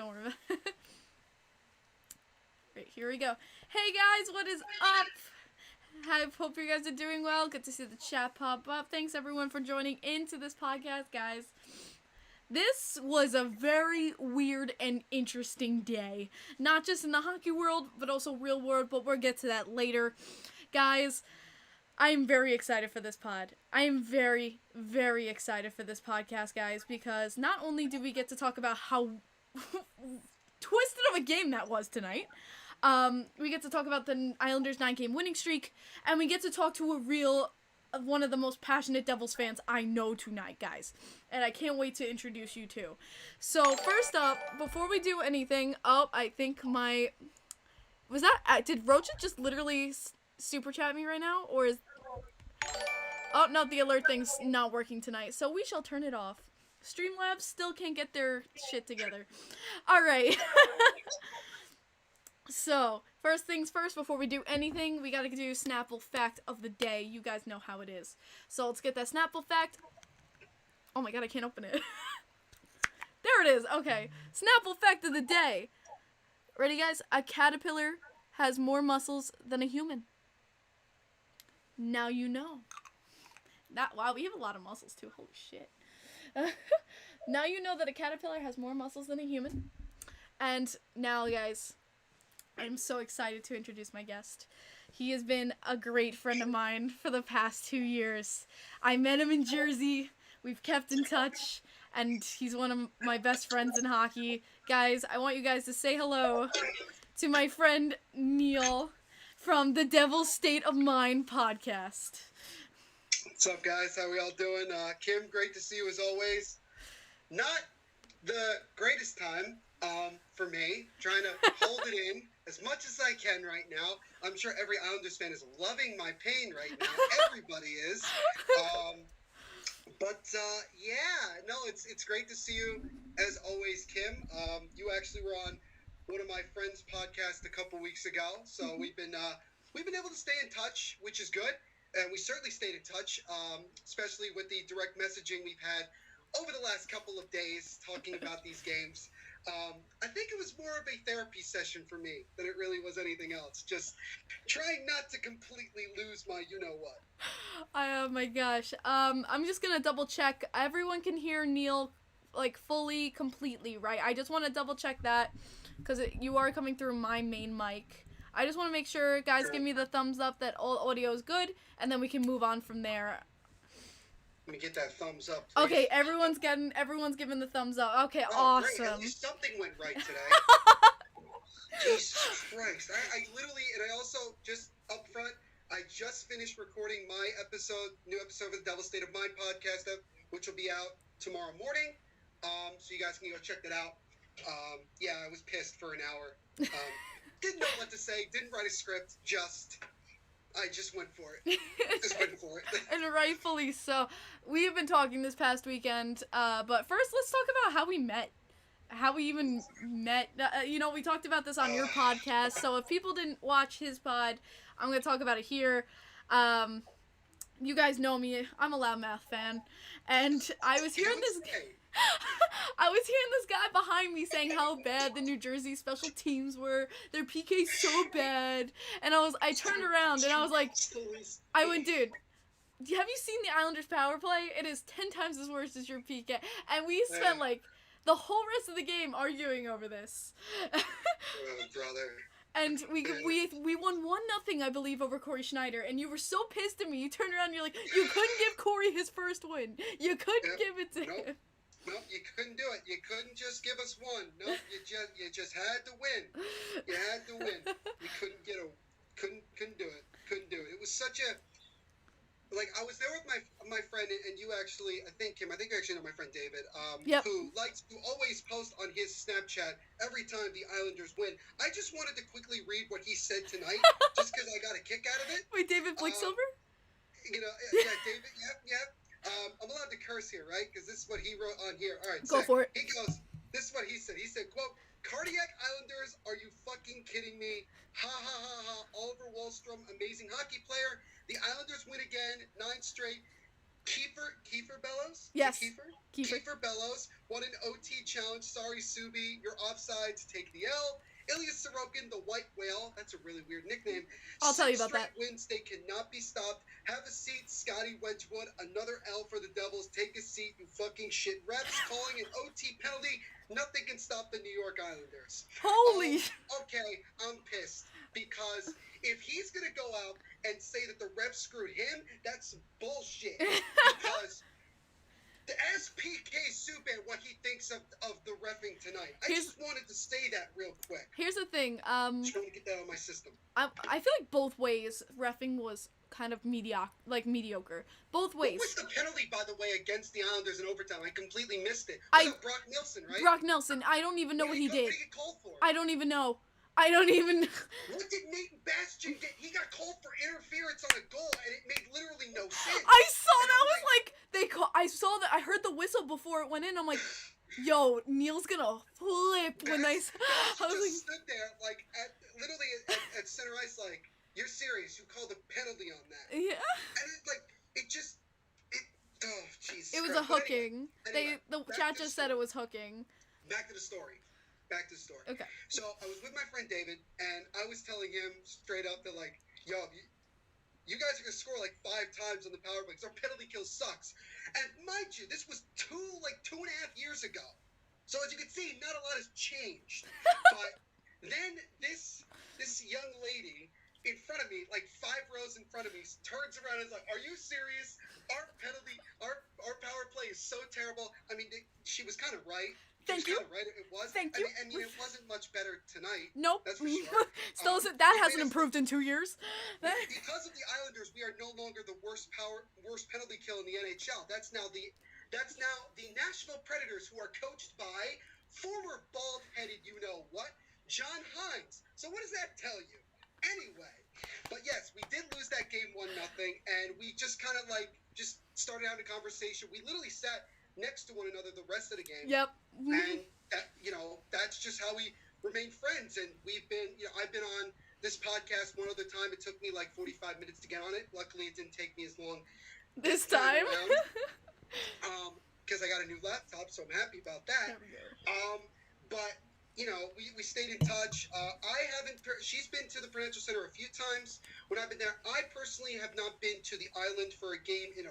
Don't worry about it. Right, here we go. Hey guys, what is up? I hope you guys are doing well. Good to see the chat pop up. Thanks everyone for joining into this podcast, guys. This was a very weird and interesting day. Not just in the hockey world, but also real world, but we'll get to that later. Guys, I am very excited for this pod. I am very, very excited for this podcast, guys, because not only do we get to talk about how twisted of a game that was tonight, we get to talk about the Islanders' 9-game winning streak, and we get to talk to one of the most passionate Devils fans I know tonight, guys. And I can't wait to introduce you to. So, first up, before we do anything, I think did Rocha just literally super chat me right now? Or is... Oh, no, the alert thing's not working tonight, so we shall turn it off. Streamlabs still can't get their shit together. Alright. So, first things first, before we do anything, we gotta do Snapple Fact of the Day. You guys know how it is. So, let's get that Snapple Fact. Oh my god, I can't open it. There it is. Okay. Snapple Fact of the Day. Ready, guys? A caterpillar has more muscles than a human. Now you know. Wow, we have a lot of muscles, too. Holy shit. Now you know that a caterpillar has more muscles than a human. And now, guys, I'm so excited to introduce my guest. He has been a great friend of mine for the past 2 years. I met him in Jersey. We've kept in touch, and he's one of my best friends in hockey. Guys, I want you guys to say hello to my friend Neil from the Devil's State of Mind podcast. What's up, guys? How we all doing? Kim, great to see you as always. Not the greatest time for me, trying to hold it in as much as I can right now. I'm sure every Islanders fan is loving my pain right now. Everybody is. Yeah, no, it's great to see you as always, Kim. You actually were on one of my friends' podcasts a couple weeks ago, so we've been able to stay in touch, which is good. And we certainly stayed in touch, especially with the direct messaging we've had over the last couple of days talking about these games. I think it was more of a therapy session for me than it really was anything else. Just trying not to completely lose my you-know-what. Oh my gosh. I'm just gonna double check. Everyone can hear Neil, like, fully, completely, right? I just want to double check that, because you are coming through my main mic. I just want to make sure, guys, give me the thumbs up that all audio is good, and then we can move on from there. Let me get that thumbs up, please. Okay, everyone's giving the thumbs up. Okay, awesome. Awesome. Great. At least something went right today. Jesus Christ. I literally, and I also, just up front, I just finished recording my new episode of the Devil's State of Mind podcast, which will be out tomorrow morning. So you guys can go check that out. Yeah, I was pissed for an hour. Didn't know what to say, didn't write a script, I just went for it. And rightfully so. We have been talking this past weekend, but first let's talk about how we met. How we even met. We talked about this on your podcast, so if people didn't watch his pod, I'm going to talk about it here. You guys know me, I'm a loudmouth fan, and I was hearing this guy behind me saying how bad the New Jersey special teams were. Their PK's so bad. And I turned around and I was like, dude, have you seen the Islanders power play? It is 10 times as worse as your PK. And we spent the whole rest of the game arguing over this. Oh, brother. And we won 1-0, I believe, over Corey Schneider. And you were so pissed at me. You turned around and you're like, you couldn't give Corey his first win. You couldn't give it to him. Nope, you couldn't do it. You couldn't just give us one. Nope, you just had to win. You had to win. You couldn't couldn't do it. Couldn't do it. It was such a, I was there with my friend, and you actually, I think you actually know my friend David, yep. who likes to always post on his Snapchat every time the Islanders win. I just wanted to quickly read what he said tonight, just because I got a kick out of it. Wait, David Blicksilver? Yeah, David, yep. I'm allowed to curse here, right? Because this is what he wrote on here. All right, go for it. He goes, this is what he said. He said, quote, "Cardiac Islanders, are you fucking kidding me? Ha, ha, ha, ha. Oliver Wahlstrom, amazing hockey player. The Islanders win again, 9 straight. Kiefer Bellows? Yes. Kiefer Bellows won an OT challenge. Sorry, Subi. You're offsides. Take the L. Ilya Sorokin, the White Whale. That's a really weird nickname. I'll tell you about that. 6 straight wins. They cannot be stopped. Have a seat, Scotty Wedgwood. Another L for the Devils. Take a seat, you fucking shit. Refs calling an OT penalty. Nothing can stop the New York Islanders. Holy. Okay, I'm pissed. Because if he's going to go out and say that the ref screwed him, that's some bullshit. Because the SPK Subban what he thinks of the reffing tonight. I just wanted to say that real quick. Here's the thing. Just want to get that on my system. I feel like both ways reffing was kind of mediocre. Both ways. What was the penalty, by the way, against the Islanders in overtime? I completely missed it. Was it Brock Nelson, right? Brock Nelson. I don't even know what he did. What did he get called for? I don't even know. What did Nate Bastian get? He got called for interference on a goal, and it made literally no sense. I saw that. Was like I saw that. I heard the whistle before it went in. I'm like, yo, Neil's gonna flip when I was just like, stood there like literally at center ice, like, you're serious? You called a penalty on that? yeah. And oh Jesus! It was Christ. a hooking. Anyway, The chat just said it was hooking. Back to the story. Okay. So I was with my friend David, and I was telling him straight up that, like, yo, you guys are gonna score like 5 times on the power play because our penalty kill sucks. And mind you, this was 2.5 years ago. So as you can see, not a lot has changed. But then this young lady in front of me, like 5 rows in front of me, turns around and is like, "Are you serious? Our penalty, our power play is so terrible." I mean, she was kind of right. Thank you. Right, it was. Thank you. I mean, it wasn't much better tonight. Nope. That's for sure. Still, that hasn't improved in 2 years. Because of the Islanders, we are no longer the worst penalty kill in the NHL. That's now the Nashville Predators, who are coached by former bald-headed you-know-what, John Hines. So what does that tell you? Anyway, but yes, we did lose that game 1-0, and we just kind of just started having a conversation. We literally sat next to one another the rest of the game. Yep. And that's just how we remain friends. And we've been, I've been on this podcast one other time. It took me like 45 minutes to get on it. Luckily, it didn't take me as long this time. Because I got a new laptop, so I'm happy about that. There we go. But we stayed in touch. She's been to the Prudential Center a few times when I've been there. I personally have not been to the island for a game in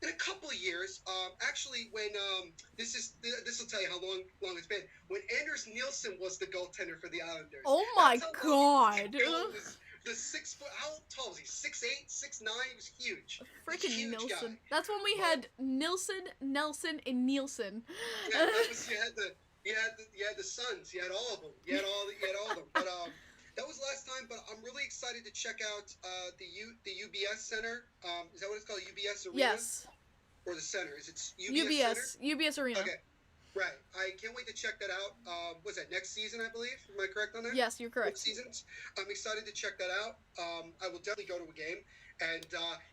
a couple of years. Actually, when this will tell you how long it's been. When Anders Nielsen was the goaltender for the Islanders. Oh my God! The 6 foot. How tall was he? 6'8", 6'9". He was huge. Freaking Nielsen. Guy. That's when we had Nilsson, Nelson, and Nielsen. Yeah, that was, you had the sons. You had all of them. You had all of them. But that was last time. But I'm really excited to check out the UBS Center. Is that what it's called? UBS Arena. Yes. Or the center? Is it UBS? UBS Arena. Okay. Right. I can't wait to check that out. Was that next season, I believe? Am I correct on that? Yes, you're correct. Both seasons. I'm excited to check that out. I will definitely go to a game. And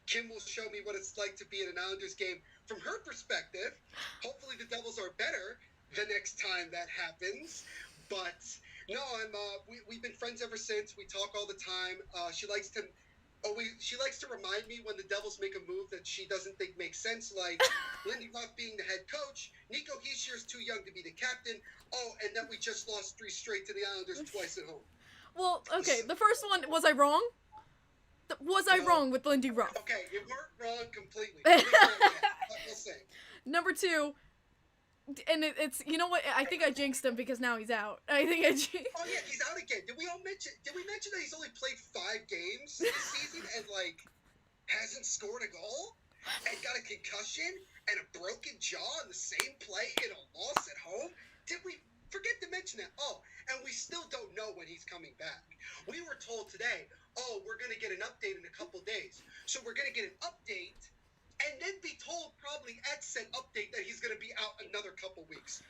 Kim will show me what it's like to be in an Islanders game from her perspective. Hopefully the Devils are better the next time that happens. But no, we've been friends ever since. We talk all the time. She likes to remind me when the Devils make a move that she doesn't think makes sense, like Lindy Ruff being the head coach, Nico Hischier is too young to be the captain, and then we just lost 3 straight to the Islanders twice at home. Well, okay, the first one, was I wrong? Was I wrong with Lindy Ruff? Okay, you weren't wrong completely. We'll say. Number 2, and it's, you know what, I think I jinxed him because now he's out. Oh yeah, he's out again. Did we mention that he's only played 5 games this season and hasn't scored a goal and got a concussion and a broken jaw in the same play in a loss at home? Did we forget to mention that? And we still don't know when he's coming back. We were told today, we're going to get an update in a couple days. So we're going to get an update and then be told probably at said update that he's going to be out another couple weeks.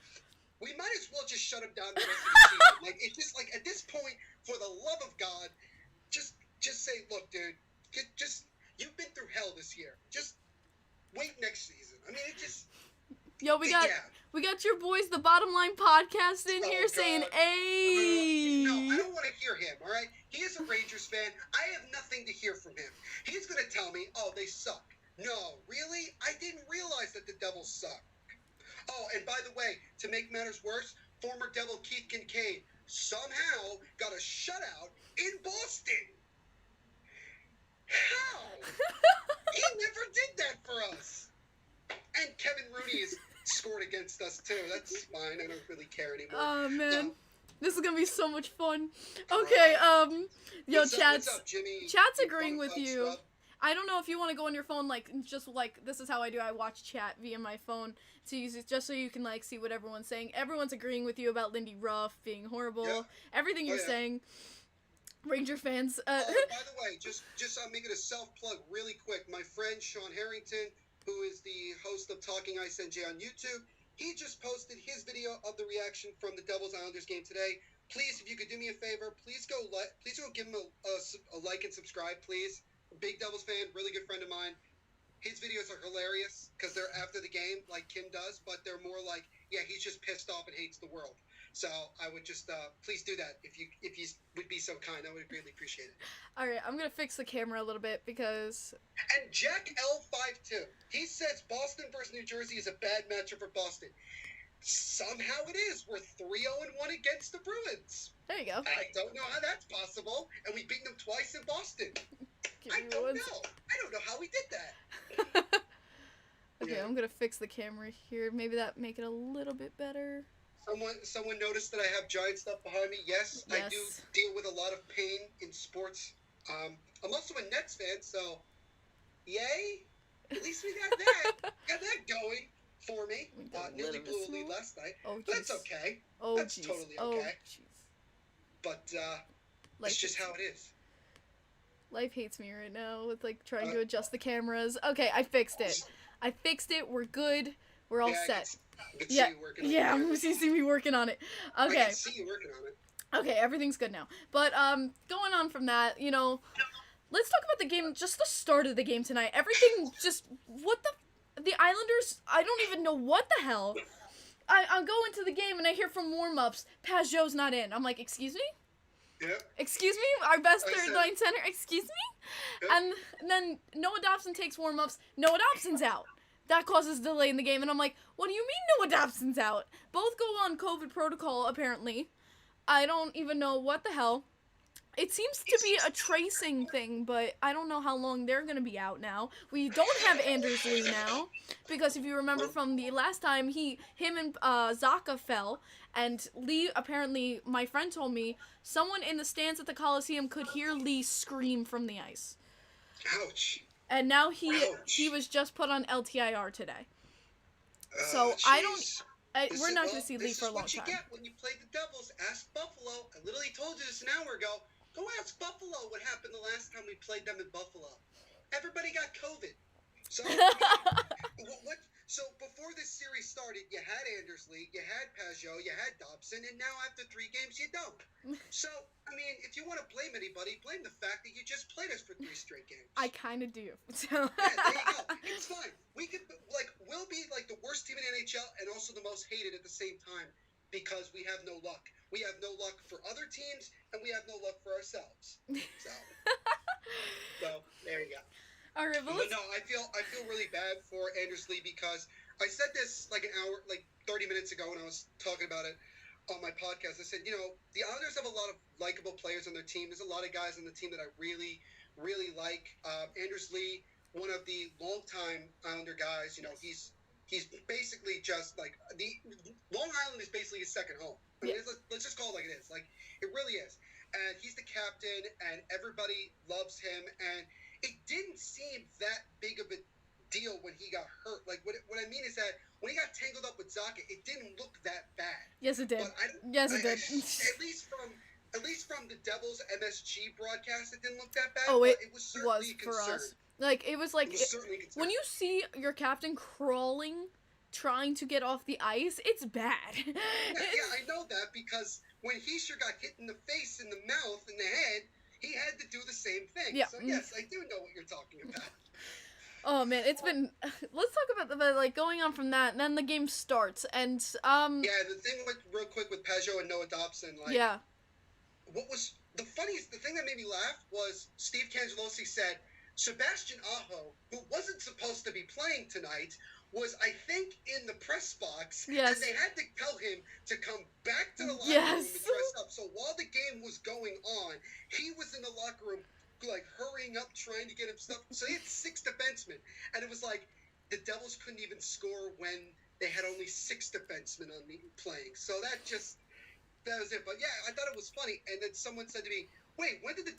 We might as well just shut him down the rest of the season. It's just at this point, for the love of God, just say, look, dude, you've been through hell this year. Just wait next season. I mean, it just. Yo, we got your boys, the Bottom Line Podcast, in here saying, "Hey." No, I don't want to hear him. All right, he is a Rangers fan. I have nothing to hear from him. He's going to tell me, they suck. No, really? I didn't realize that the Devils suck. Oh, and by the way, to make matters worse, former Devil Keith Kincaid somehow got a shutout in Boston. How? He never did that for us. And Kevin Rooney has scored against us too. That's fine. I don't really care anymore. Oh man, this is gonna be so much fun. Okay, yo, what's up, Jimmy? Chat's agreeing with you. Scrub? I don't know if you want to go on your phone, like, just like, this is how I do. I watch chat via my phone to use it just so you can, like, see what everyone's saying. Everyone's agreeing with you about Lindy Ruff being horrible. Yeah. Everything you're saying. Ranger fans. By the way, just I'm making a self-plug really quick. My friend Sean Harrington, who is the host of Talking Ice NJ on YouTube, he just posted his video of the reaction from the Devils Islanders game today. Please, if you could do me a favor, please go give him a like and subscribe, please. Big Devils fan, really good friend of mine. His videos are hilarious because they're after the game, like Kim does, but they're more like, yeah, he's just pissed off and hates the world. So I would just please do that if you would be so kind. I would really appreciate it. All right, I'm gonna fix the camera a little bit because. And Jack L52, he says Boston versus New Jersey is a bad matchup for Boston. Somehow it is. We're 3-0-1 against the Bruins. There you go. I don't know how that's possible, and we beat them twice in Boston. I don't know. I don't know how we did that. Okay, yeah. I'm gonna fix the camera here. Maybe that make it a little bit better. Someone noticed that I have giant stuff behind me. Yes, I do deal with a lot of pain in sports. I'm also a Nets fan, so yay! At least we got that. Got that going for me. Nearly blew a lead last night. Oh, but that's okay. Oh, that's totally okay. But it's just how it is. Life hates me right now with, like, trying to adjust the cameras. Okay, I fixed it. We're good. We're all set. I can see you working on it. Yeah, you see me working on it. Okay. I can see you working on it. Okay, everything's good now. But, going on from that, you know, let's talk about the game, just the start of the game tonight. Everything just, the Islanders, I don't even know what the hell. I go into the game and I hear from warm-ups, Pageau's not in. I'm like, excuse me? Yep. Excuse me? Our best third-line center? Excuse me? Yep. And then Noah Dobson takes warm-ups. Noah Dobson's out. That causes delay in the game. And I'm like, what do you mean Noah Dobson's out? Both go on COVID protocol, apparently. I don't even know what the hell. It seems to be a tracing thing, but I don't know how long they're going to be out now. We don't have Anders Lee now, because if you remember from the last time, him and Zaka fell, and Lee, apparently, my friend told me, someone in the stands at the Coliseum could hear Lee scream from the ice. Ouch. And now he was just put on LTIR today. So I don't... we're not going to see Lee for a long time. This is what you get when you play the Devils. Ask Buffalo. I literally told you this an hour ago. Go ask Buffalo what happened the last time we played them in Buffalo. Everybody got COVID. So, so before this series started, you had Anders Lee, you had Pageau, you had Dobson, and now after 3 games, you don't. So, I mean, if you want to blame anybody, blame the fact that you just played us for 3 straight games. I kind of do. Yeah, there you go. It's fine. We'll be like the worst team in the NHL and also the most hated at the same time because we have no luck. We have no luck for other teams, and we have no luck for ourselves. So there you go. All right, but no, I feel really bad for Anders Lee because I said this like 30 minutes ago when I was talking about it on my podcast. I said, you know, the Islanders have a lot of likable players on their team. There's a lot of guys on the team that I really, really like. Anders Lee, one of the longtime Islander guys. You know, he's basically just like Long Island is basically his second home. I mean, let's just call it like it is. Like, it really is. And he's the captain, and everybody loves him. And it didn't seem that big of a deal when he got hurt. Like, what I mean is that when he got tangled up with Zaka, it didn't look that bad. Yes, it did. Yes, it did. At least from the Devils MSG broadcast, it didn't look that bad. Oh, it was certainly for us. Like, it was like, when you see your captain crawling, trying to get off the ice, it's bad. Yeah, I know that because when Heischer got hit in the face, in the mouth, in the head, he had to do the same thing. Yeah. So yes, I do know what you're talking about. Oh man, it's been. Let's talk about like going on from that, and then the game starts, and Yeah, the thing real quick with Pageau and Noah Dobson, like. Yeah. What was the thing that made me laugh was Steve Cangelosi said Sebastian Aho, who wasn't supposed to be playing tonight, was, I think, in the press box, Yes. and they had to tell him to come back to the locker Yes. room and dress up. So while the game was going on, he was in the locker room, like, hurrying up, trying to get him stuff. So he had 6 defensemen, and it was like the Devils couldn't even score when they had only 6 defensemen on the playing. So that was it. But yeah, I thought it was funny. And then someone said to me, "Wait, when did the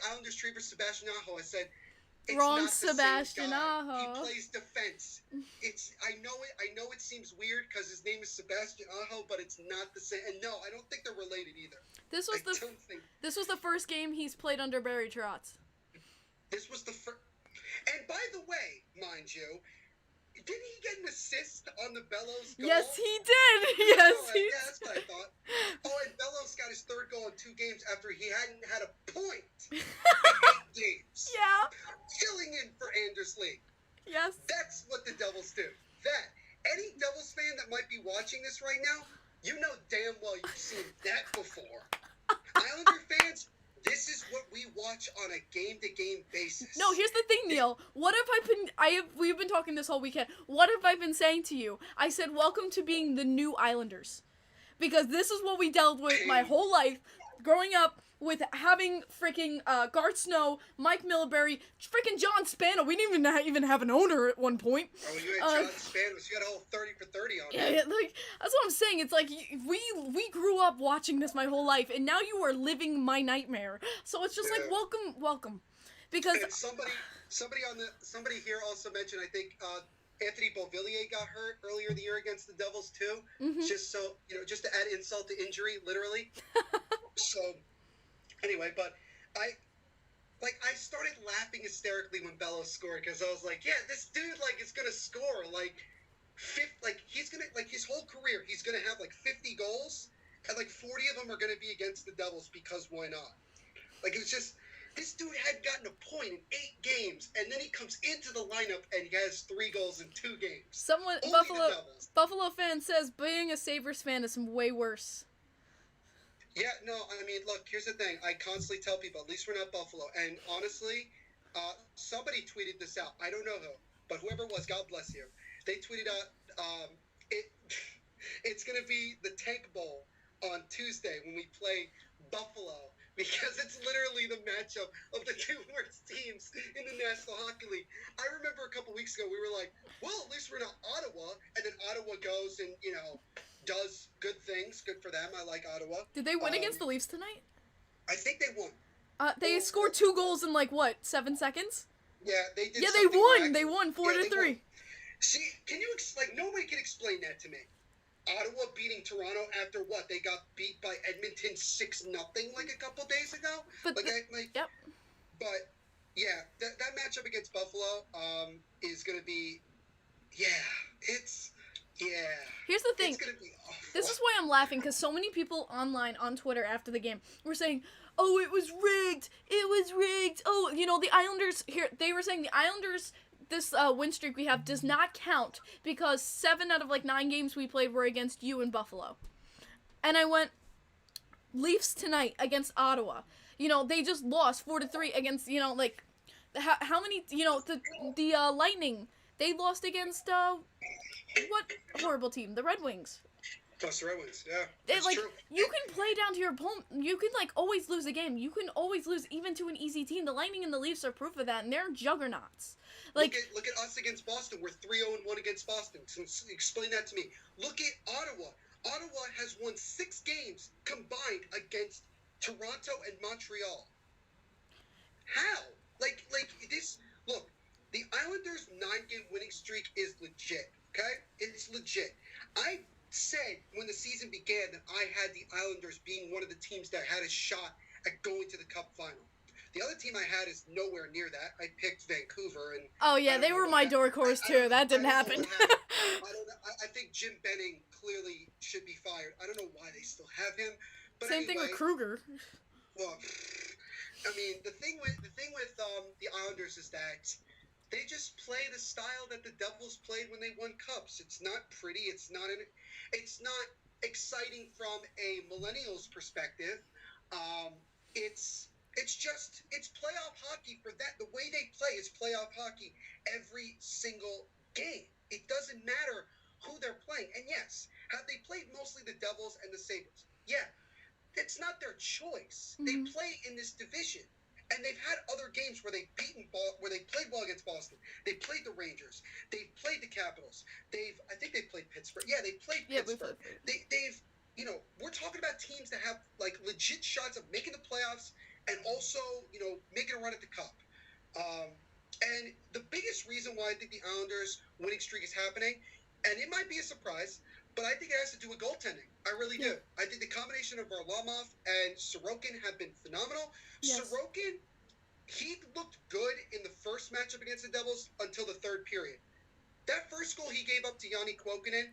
Islanders trade for Sebastian Aho?" I said, "It's Wrong not the Sebastian same guy. Aho. He plays defense. I know it seems weird because his name is Sebastian Aho, but it's not the same. And no, I don't think they're related either. This was the first game he's played under Barry Trotz. This was the first. And by the way, mind you, didn't he get an assist on the Bellows goal? Yes, he did. Yes, he yeah, that's what I thought. Oh, and Bellows got his 3rd goal in 2 games after he hadn't had a point in 8 games. Yeah. Filling in for Anders Lee. Yes. That's what the Devils do. Any Devils fan that might be watching this right now, you know damn well you've seen that before. Islander fans, this is what we watch on a game-to-game basis. No, here's the thing, Neil. What have we've been talking this whole weekend. What have I been saying to you? I said, welcome to being the new Islanders. Because this is what we dealt with my whole life, growing up with having freaking Garth Snow, Mike Milbury, freaking John Spano. We didn't even have an owner at one point. Oh, you had John Spano. You had a whole 30 for 30 on yeah, like, that's what I'm saying. It's like, we grew up watching this my whole life, and now you are living my nightmare. So it's just like, welcome. Because... And somebody here also mentioned, I think, Anthony Beauvillier got hurt earlier in the year against the Devils, too. Mm-hmm. Just to add insult to injury, literally. So... Anyway, but I started laughing hysterically when Bellows scored because I was like, yeah, this dude is gonna score he's gonna his whole career he's gonna have 50 goals and 40 of them are gonna be against the Devils because why not? It was just this dude had gotten a point in 8 games and then he comes into the lineup and he has 3 goals in 2 games. Buffalo fan says being a Sabres fan is way worse. Yeah, no, I mean, look, here's the thing. I constantly tell people, at least we're not Buffalo. And honestly, somebody tweeted this out. I don't know who, but whoever it was, God bless you. They tweeted out, it's going to be the Tank Bowl on Tuesday when we play Buffalo because it's literally the matchup of the 2 worst teams in the National Hockey League. I remember a couple weeks ago, we were like, well, at least we're not Ottawa. And then Ottawa goes and, does good things. Good for them. I like Ottawa. Did they win against the Leafs tonight? I think they won. They scored 2 goals in 7 seconds? Yeah, they did. Yeah, they won. They won 4-3. See, can you nobody can explain that to me. Ottawa beating Toronto after what? They got beat by Edmonton 6-0 a couple days ago. Yep. But yeah, that matchup against Buffalo is going to be Here's the thing. It's gonna be awful. This is why I'm laughing, because so many people online on Twitter after the game were saying, oh, it was rigged. Oh, the Islanders here. They were saying the Islanders, this win streak we have does not count because 7 out of 9 games we played were against you in Buffalo. And I went, Leafs tonight against Ottawa. They just lost 4-3 against, how many, the Lightning. They lost against, what horrible team? The Red Wings. Plus the Red Wings, yeah. That's true. You can play down to your opponent. You can, always lose a game. You can always lose even to an easy team. The Lightning and the Leafs are proof of that, and they're juggernauts. Look at us against Boston. We're 3-0-1 against Boston. So explain that to me. Look at Ottawa. Ottawa has won 6 games combined against Toronto and Montreal. How? This... Look, the Islanders' 9-game winning streak is legit, okay? It's legit. I said when the season began that I had the Islanders being one of the teams that had a shot at going to the Cup final. The other team I had is nowhere near that. I picked Vancouver. And oh, yeah, they were my dark horse, too. That didn't happen. I don't know. I think Jim Benning clearly should be fired. I don't know why they still have him. But Same thing with Kruger. Well, I mean, the thing with the Islanders is that they just play the style that the Devils played when they won cups. It's not pretty. It's not exciting from a millennial's perspective. It's playoff hockey for that. The way they play is playoff hockey every single game. It doesn't matter who they're playing. And yes, have they played mostly the Devils and the Sabres? Yeah, it's not their choice. They play in this division. And they've had other games where they've where they played well against Boston. They played the Rangers. They've played the Capitals. I think they played Pittsburgh. Yeah, they played Pittsburgh. They've, we're talking about teams that have like legit shots of making the playoffs and also, making a run at the cup. And the biggest reason why I think the Islanders' winning streak is happening, and it might be a surprise, but I think it has to do with goaltending. I really do. I think the combination of Varlamov and Sorokin have been phenomenal. Yes. Sorokin, he looked good in the first matchup against the Devils until the third period. That first goal he gave up to Yanni Kuokkanen,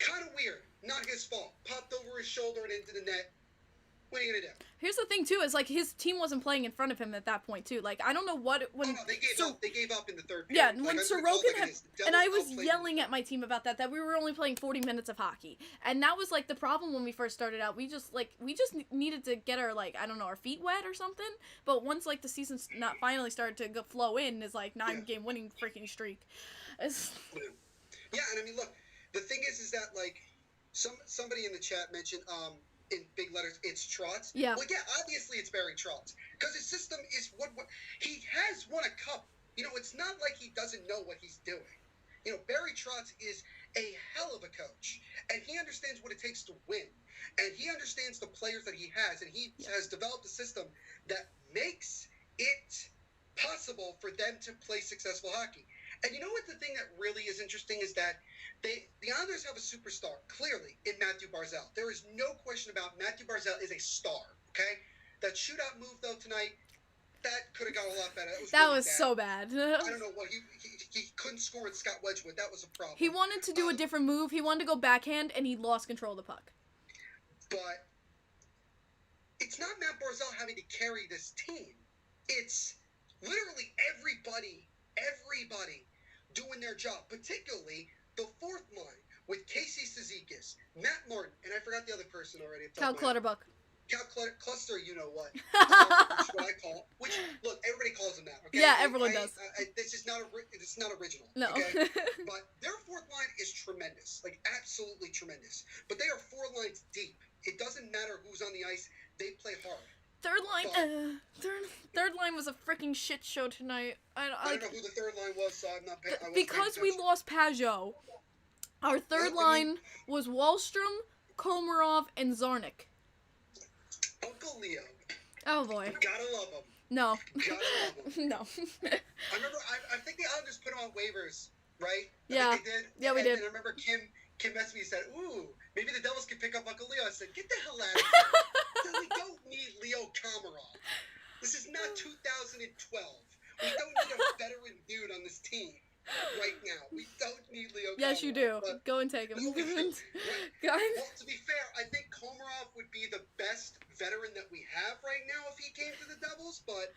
kind of weird. Not his fault. Popped over his shoulder and into the net. What are you going to do? Here's the thing, too, is, like, his team wasn't playing in front of him at that point, too. Like, I don't know what... They gave up in the third period. Yeah, when Sorokin had... And I was yelling at my team about that we were only playing 40 minutes of hockey. And that was, like, the problem when we first started out. We just needed to get our, like, I don't know, our feet wet or something. But once, like, the season finally started to flow in, is like, 9-game winning freaking streak. Yeah, and I mean, look, the thing is that, like, somebody in the chat mentioned, in big letters, it's Trotz. Yeah. Well, yeah, obviously it's Barry Trotz. Because his system is what he has won a cup. It's not like he doesn't know what he's doing. Barry Trotz is a hell of a coach. And he understands what it takes to win. And he understands the players that he has. And he has developed a system that makes it possible for them to play successful hockey. And you know what the thing that really is interesting is that the Islanders have a superstar, clearly, in Matthew Barzal. There is no question about Matthew Barzal is a star, okay? That shootout move, though, tonight, that could have gone a lot better. That was so bad. I don't know what, he couldn't score with Scott Wedgwood. That was a problem. He wanted to do a different move. He wanted to go backhand, and he lost control of the puck. But it's not Matt Barzal having to carry this team. It's literally everybody doing their job, particularly the fourth line with Casey Cizikas, Matt Martin, and I forgot the other person already. Cal Clutterbuck. Cal Cluster, you know what? Which is what I call. Which, look, everybody calls him that. Okay? Yeah, everyone does. This is not original. No. Okay? But their fourth line is tremendous, like absolutely tremendous. But they are 4 lines deep. It doesn't matter who's on the ice; they play hard. Third line was a freaking shit show tonight. I don't know who the third line was, so I'm not paying. Because we lost Pageau, our third line was Wallstrom, Komarov, and Zarnik. Uncle Leo. Oh boy. Gotta love him. No. Gotta love him. No. I remember. I think the Islanders put him on waivers, right? Yeah. They did. Yeah, we did. And I remember Kim messaged me and said, "Ooh, maybe the Devils can pick up Uncle Leo." I said, "Get the hell out of here! We don't need Leo Komarov. This is not 2012. We don't need a veteran dude on this team right now. We don't need Leo Komarov." Yes, you do. Go and take him. No, Guys. Well, to be fair, I think Komarov would be the best veteran that we have right now if he came to the Devils, but...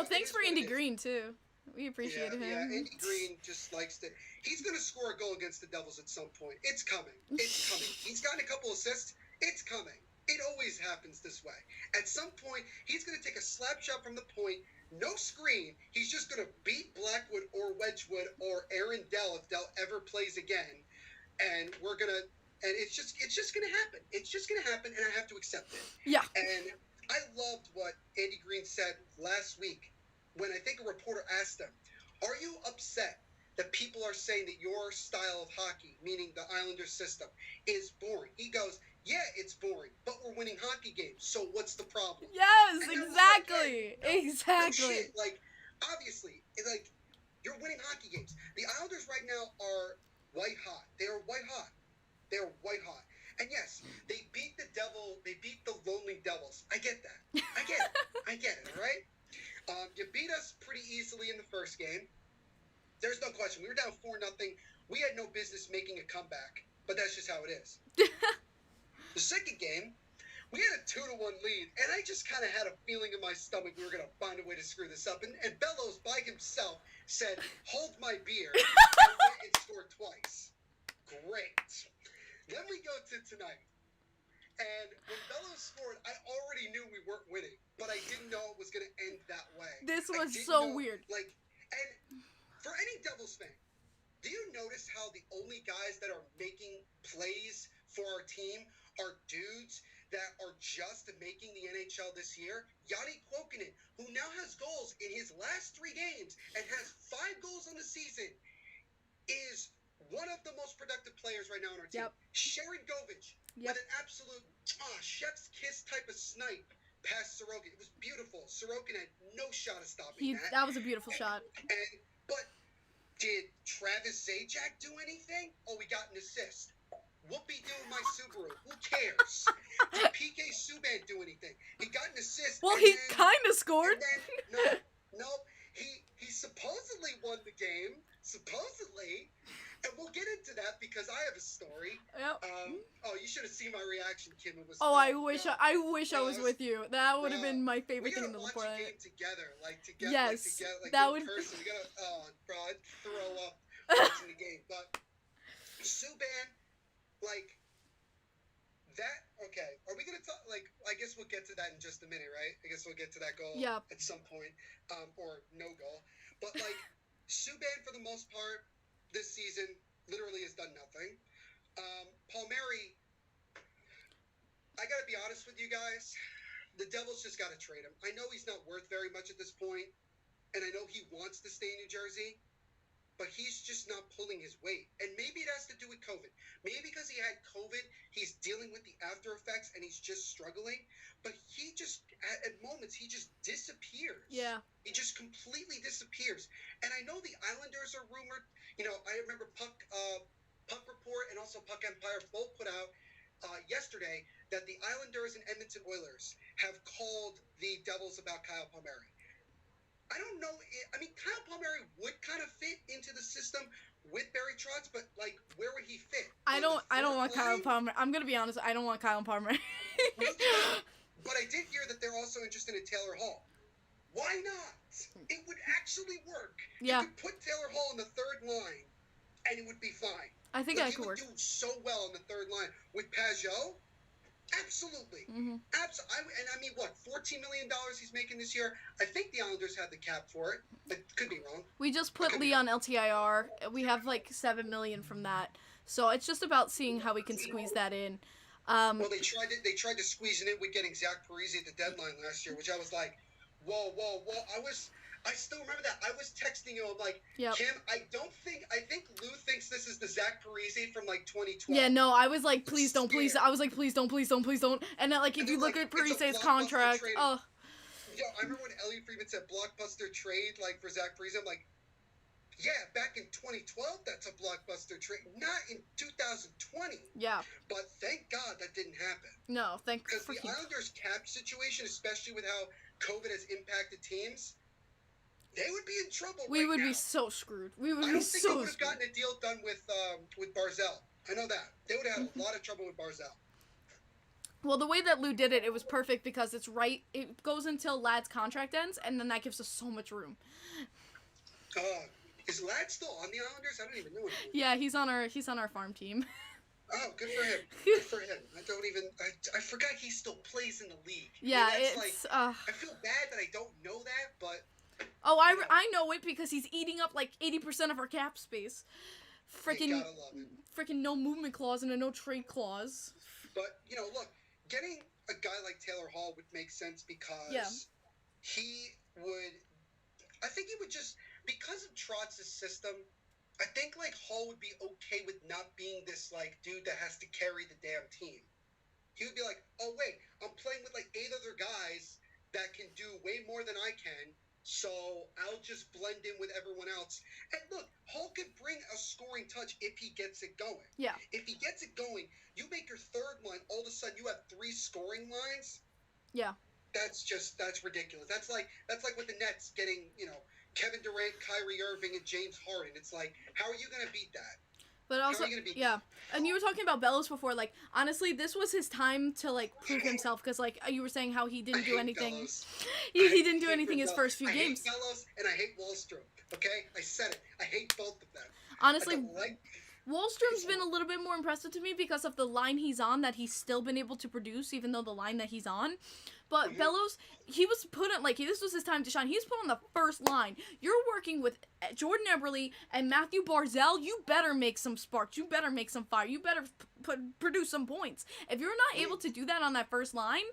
thanks for Andy Green, too. We appreciate him. Yeah, Andy Green just likes to... He's going to score a goal against the Devils at some point. It's coming. It's coming. He's gotten a couple assists. It's coming. It always happens this way. At some point, he's going to take a slap shot from the point, no screen. He's just going to beat Blackwood or Wedgwood or Aaron Dell if Dell ever plays again. And we're going to... And it's just going to happen. It's just going to happen, and I have to accept it. Yeah. And I loved what Andy Green said last week when I think a reporter asked him, "Are you upset that people are saying that your style of hockey, meaning the Islanders system, is boring?" He goes, "Yeah, it's boring, but we're winning hockey games, so what's the problem?" Yes, exactly. Exactly. No shit. Like, obviously, like, you're winning hockey games. The Islanders right now are white hot. They are white hot. They are white hot. And yes, they beat the Lonely Devils. I get that. I get it, all right? You beat us pretty easily in the first game. There's no question. We were down 4-0. We had no business making a comeback, but that's just how it is. The second game, we had a 2-1 lead, and I just kind of had a feeling in my stomach we were going to find a way to screw this up. And Bellows, by himself, said, "Hold my beer," and went and scored twice. Great. Then we go to tonight. And when Bellows scored, I already knew we weren't winning, but I didn't know it was going to end that way. This was so weird. Like, and for any Devils fan, do you notice how the only guys that are making plays for our team are dudes that are just making the NHL this year? Yanni Kuokkanen, who now has goals in his last 3 games and has 5 goals on the season, is one of the most productive players right now on our team. Yep. Sharon Govich with an absolute chef's kiss type of snipe past Sorokin. It was beautiful. Sorokin had no shot of stopping that. That was a beautiful shot. But did Travis Zajac do anything? Oh, we got an assist. Whoopie do my Subaru. Who cares? Did PK Subban do anything? He got an assist. Well, he kind of scored. No. He supposedly won the game. Supposedly. And we'll get into that because I have a story. Yep. You should have seen my reaction, Kim. It was. I wish I was with you. That would have been my favorite thing in the world. Report. We gotta watch a game together, Yes, like that in would. person. We gotta, bro, I'd throw up watching the game. But Subban, like that. Okay, are we gonna talk? Like, I guess we'll get to that in just a minute, right? I guess we'll get to that goal at some point, or no goal. But like Subban, for the most part, this season literally has done nothing. Palmieri, I gotta be honest with you guys, the Devils just gotta trade him. I know he's not worth very much at this point, and I know he wants to stay in New Jersey, but he's just not pulling his weight. And maybe it has to do with COVID. Maybe because he had COVID, he's dealing with the after effects and he's just struggling. But he just, at moments, he just disappears. Yeah. He just completely disappears. And I know the Islanders are rumored. You know, I remember Puck Report and also Puck Empire both put out yesterday that the Islanders and Edmonton Oilers have called the Devils about Kyle Palmieri. I don't know. I mean, Kyle Palmieri would kind of fit into the system with Barry Trotz, but like, where would he fit? I don't want Kyle Palmer. I'm gonna be honest. I don't want Kyle Palmer. But I did hear that they're also interested in Taylor Hall. Why not? It would actually work. Yeah. You could put Taylor Hall on the third line, and it would be fine. I think that could work. He would do so well on the third line with Pageau. Absolutely. Mm-hmm. And I mean, what, $14 million he's making this year? I think the Islanders have the cap for it. I could be wrong. We just put Lee on LTIR. We have like $7 million from that. So it's just about seeing how we can squeeze that in. Well, they tried to squeeze it in with getting Zach Parise at the deadline last year, which I was like, whoa. I still remember that. I was texting you. I'm like, Kim, I think Lou thinks this is the Zach Parise from like 2012. Yeah, no, I was like, please don't. I was like, please don't. And then, like, if you look at Parise's contract, oh. Yeah, I remember when Elliot Friedman said blockbuster trade, like, for Zach Parise. I'm like, yeah, back in 2012, that's a blockbuster trade. Not in 2020. Yeah. But thank God that didn't happen. No, because the Islanders' cap situation, especially with how COVID has impacted teams, they would be in trouble. We would be so screwed. I don't think they would have gotten a deal done with Barzell. I know that. They would have had a lot of trouble with Barzell. Well, the way that Lou did it, it was perfect because it's right. It goes until Lad's contract ends, and then that gives us so much room. Is Lad still on the Islanders? I don't even know him. Yeah, he's on our farm team. Oh, good for him. Good for him. I forgot he still plays in the league. Yeah, I mean, it's. I feel bad that I don't know that, but. Oh, I know it because he's eating up like 80% of our cap space. Freaking no movement clause and a no trade clause. But look, getting a guy like Taylor Hall would make sense because he would. I think he would just because of Trotz's system. I think like Hall would be okay with not being this like dude that has to carry the damn team. He would be like, oh wait, I'm playing with like 8 other guys that can do way more than I can. So I'll just blend in with everyone else. And look, Hall could bring a scoring touch if he gets it going. Yeah. If he gets it going, you make your third line, all of a sudden you have 3 scoring lines. Yeah. That's ridiculous. That's like with the Nets getting, Kevin Durant, Kyrie Irving, and James Harden. It's like, how are you going to beat that? But also, yeah. And you were talking about Bellows before. Like, honestly, this was his time to, like, prove himself. Because, like, you were saying how he didn't do anything. He didn't do anything his first few games. I hate Bellows and I hate Wallstrom. Okay? I said it. I hate both of them. Honestly, Wallstrom's been a little bit more impressive to me because of the line he's on, that he's still been able to produce, even though the line that he's on. But Bellows, he was put on, like, this was his time to shine. He was put on the first line. You're working with Jordan Eberle and Matthew Barzell. You better make some sparks. You better make some fire. You better produce some points. If you're not able to do that on that first line,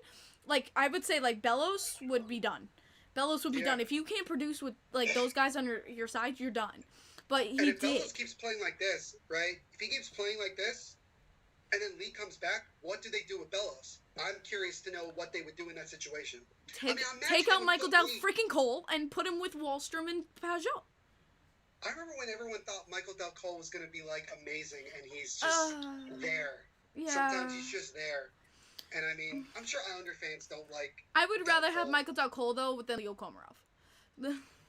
like, I would say, like, Bellows would be done. Bellows would be done. If you can't produce with, like, those guys on your side, you're done. But he did. If Bellows keeps playing like this, right? If he keeps playing like this, and then Lee comes back, what do they do with Bellows? I'm curious to know what they would do in that situation. Take out Michael Del freaking Cole and put him with Wallstrom and Pageau. I remember when everyone thought Michael Del Cole was going to be, like, amazing, and he's just there. Yeah. Sometimes he's just there. And, I mean, I'm sure Islander fans don't like I would rather have Michael Del Cole, though, than Leo Komarov.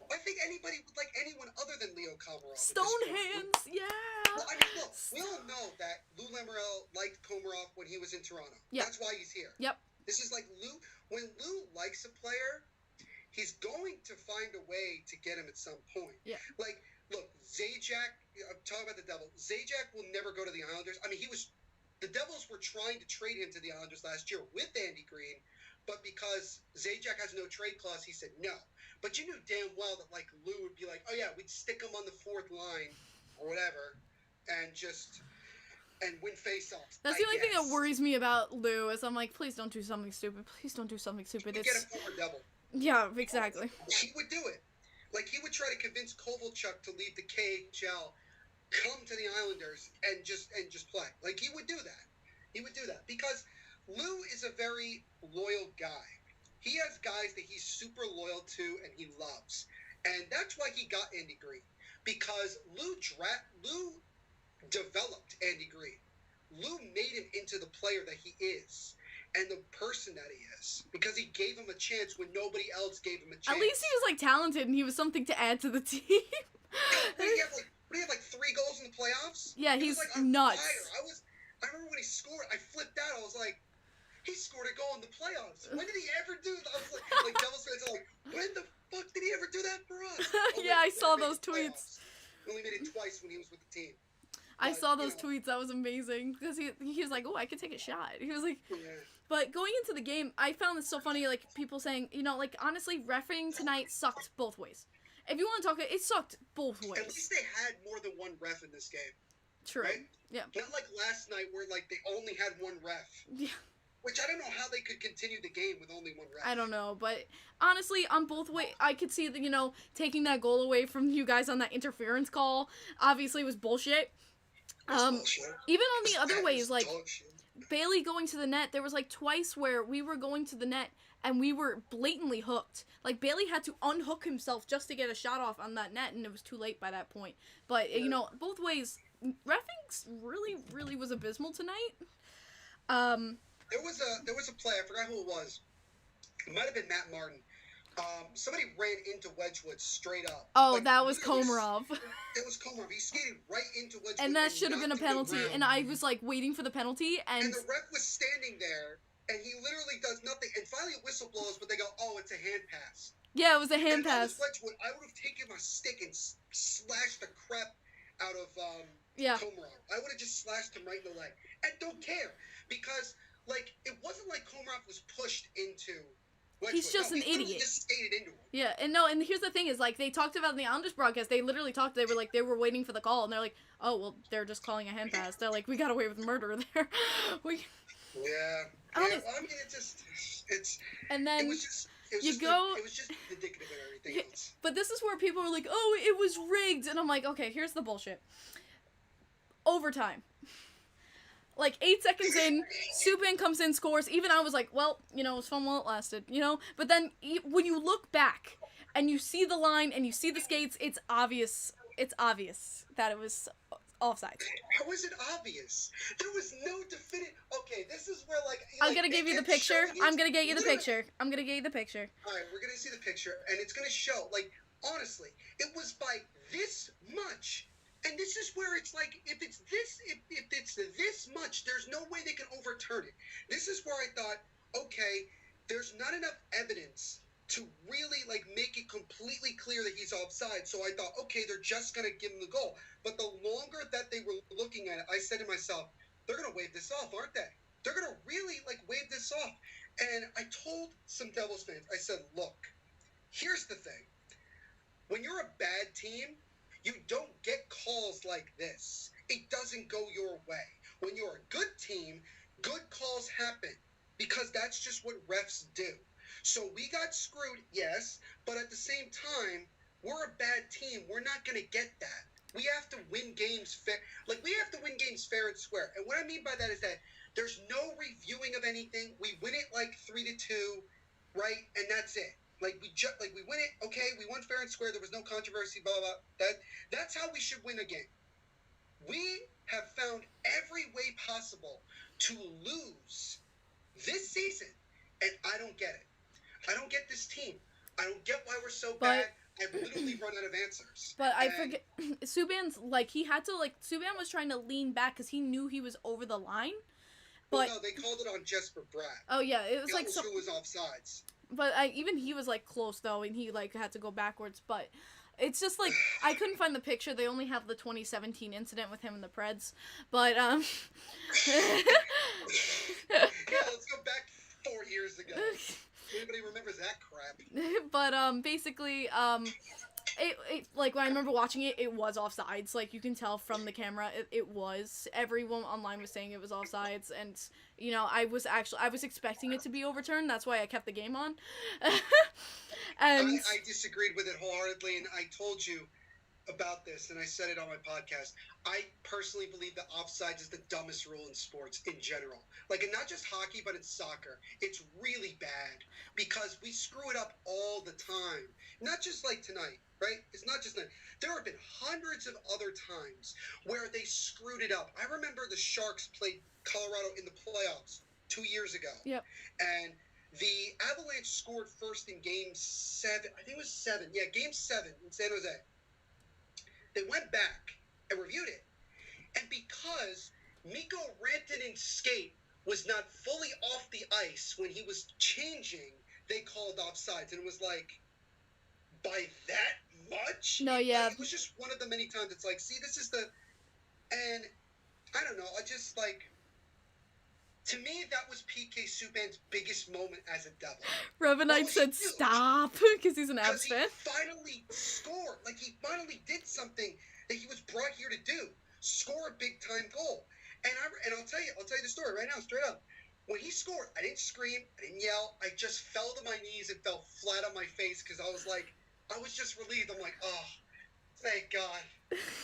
I think anybody would like anyone other than Leo Komarov. Stonehands, yeah. Well, I mean, look, we all know that Lou Lamoriello liked Komarov when he was in Toronto. Yep. That's why he's here. Yep. This is like Lou. When Lou likes a player, he's going to find a way to get him at some point. Yeah. Like, look, Zajac. I'm talking about the Devil. Zajac will never go to the Islanders. I mean, the Devils were trying to trade him to the Islanders last year with Andy Green, but because Zajac has no trade clause, he said no. But you knew damn well that, like, Lou would be like, oh, yeah, we'd stick him on the fourth line or whatever and win face-offs. That's the only thing that worries me about Lou is I'm like, please don't do something stupid. Please don't do something stupid. Get a former Devil. Yeah, exactly. He would do it. Like, he would try to convince Kovalchuk to leave the KHL, come to the Islanders, and just play. Like, he would do that. He would do that. Because Lou is a very loyal guy. He has guys that he's super loyal to and he loves. And that's why he got Andy Green. Because Lou developed Andy Green. Lou made him into the player that he is and the person that he is. Because he gave him a chance when nobody else gave him a chance. At least he was, like, talented and he was something to add to the team. He had, like 3 goals in the playoffs? Yeah, he's like, nuts. Fire. I remember when he scored, I flipped out. I was like, he scored a goal in the playoffs. When did he ever do that? I was like Devils fans are like, when the fuck did he ever do that for us? Yeah, I saw those tweets. He only made it twice when he was with the team. I saw those tweets. That was amazing. Because he was like, oh, I could take a shot. He was like, But going into the game, I found this so funny, like, people saying, you know, like, honestly, reffing tonight sucked both ways. If you want to talk, it sucked both ways. At least they had more than one ref in this game. True. Right? Yeah. Not like last night where, like, they only had one ref. Yeah. Which I don't know how they could continue the game with only one ref. I don't know, but honestly, on both ways, I could see that, you know, taking that goal away from you guys on that interference call obviously was bullshit. Bullshit. Even on the other ways, like, Bailey going to the net, there was, like, twice where we were going to the net and we were blatantly hooked. Like, Bailey had to unhook himself just to get a shot off on that net, and it was too late by that point. But, you know, both ways, reffing really, really was abysmal tonight. There was a play, I forgot who it was. It might have been Matt Martin. Somebody ran into Wedgwood straight up. Oh, like, that was Komarov. It was Komarov. He skated right into Wedgwood. And that should have been a penalty. And I was, like, waiting for the penalty. And the ref was standing there, and he literally does nothing. And finally a whistle blows, but they go, oh, it's a hand pass. Yeah, it was a hand pass. If I was Wedgwood, I would have taken my stick and slashed the crap out of Komarov. I would have just slashed him right in the leg. And don't care. Because, like, it wasn't like Komarov was pushed into Wedgwood. He's just an idiot. Just skated into him. Yeah, and here's the thing is, like, they talked about in the Islanders broadcast, they literally talked, they were waiting for the call, and they're like, oh, well, they're just calling a hand pass. They're like, we got away with murder there. Yeah. I mean, and then it was just indicative of everything else. But this is where people are like, oh, it was rigged, and I'm like, okay, here's the bullshit. Overtime. Like, 8 seconds in, Subban comes in, scores. Even I was like, well, you know, it was fun while it lasted, you know? But then, when you look back, and you see the line, and you see the skates, it's obvious that it was offsides. How is it obvious? There was no definitive... Okay, this is where, like... I'm gonna give you the picture. I'm gonna get you the picture. I'm gonna get you the picture. Alright, we're gonna see the picture, and it's gonna show, like, honestly, it was by this much... And this is where it's like, if it's this much, there's no way they can overturn it. This is where I thought, okay, there's not enough evidence to really like make it completely clear that he's offside. So I thought, okay, they're just gonna give him the goal. But the longer that they were looking at it, I said to myself, they're gonna wave this off, aren't they? They're gonna really like wave this off. And I told some Devils fans, I said, look, here's the thing. When you're a bad team, you don't get calls like this. It doesn't go your way. When you're a good team, good calls happen because that's just what refs do. So we got screwed, yes, but at the same time, we're a bad team. We're not going to get that. We have to win games fair. Like, we have to win games fair and square. And what I mean by that is that there's no reviewing of anything. We win it like 3-2, right? And that's it. Like we win it, okay, we won fair and square, there was no controversy, blah, blah, blah. That's how we should win a game. We have found every way possible to lose this season, and I don't get it. I don't get this team. I don't get why we're so bad. I've literally run out of answers. But I forget, Subban's, like, he had to, like, Subban was trying to lean back because he knew he was over the line. But, well, no, they called it on Jesper Bratt. Oh, yeah, it was like... who was offsides. But even he was, like, close, though, and he, like, had to go backwards. But it's just, like, I couldn't find the picture. They only have the 2017 incident with him and the Preds. But, Yeah, let's go back 4 years ago. Anybody remembers that crap? But, basically, it like, when I remember watching it, it was offsides. Like, you can tell from the camera, it was. Everyone online was saying it was offsides, and, you know, I was expecting it to be overturned. That's why I kept the game on. And I disagreed with it wholeheartedly, and I told you about this, and I said it on my podcast. I personally believe that offsides is the dumbest rule in sports in general. Like, and not just hockey, but in soccer. It's really bad because we screw it up all the time. Not just like tonight, right? It's not just tonight. There have been hundreds of other times where they screwed it up. I remember the Sharks played Colorado in the playoffs 2 years ago. Yep. And the Avalanche scored first in Game 7. I think it was 7. Yeah, Game 7 in San Jose. They went back and reviewed it. And because Mikko Rantanen's skate was not fully off the ice when he was changing, they called offsides. And it was like, by that much? No, yeah. Like, it was just one of the many times it's like, see, this is the... And I don't know, I just like... To me, that was PK Subban's biggest moment as a Devil. Revanite said stop, because he's an Avs fan. He finally scored. Like, he finally did something that he was brought here to do. Score a big-time goal. And I'll tell you the story right now, straight up. When he scored, I didn't scream, I didn't yell. I just fell to my knees and fell flat on my face because I was like, I was just relieved. I'm like, oh, thank God.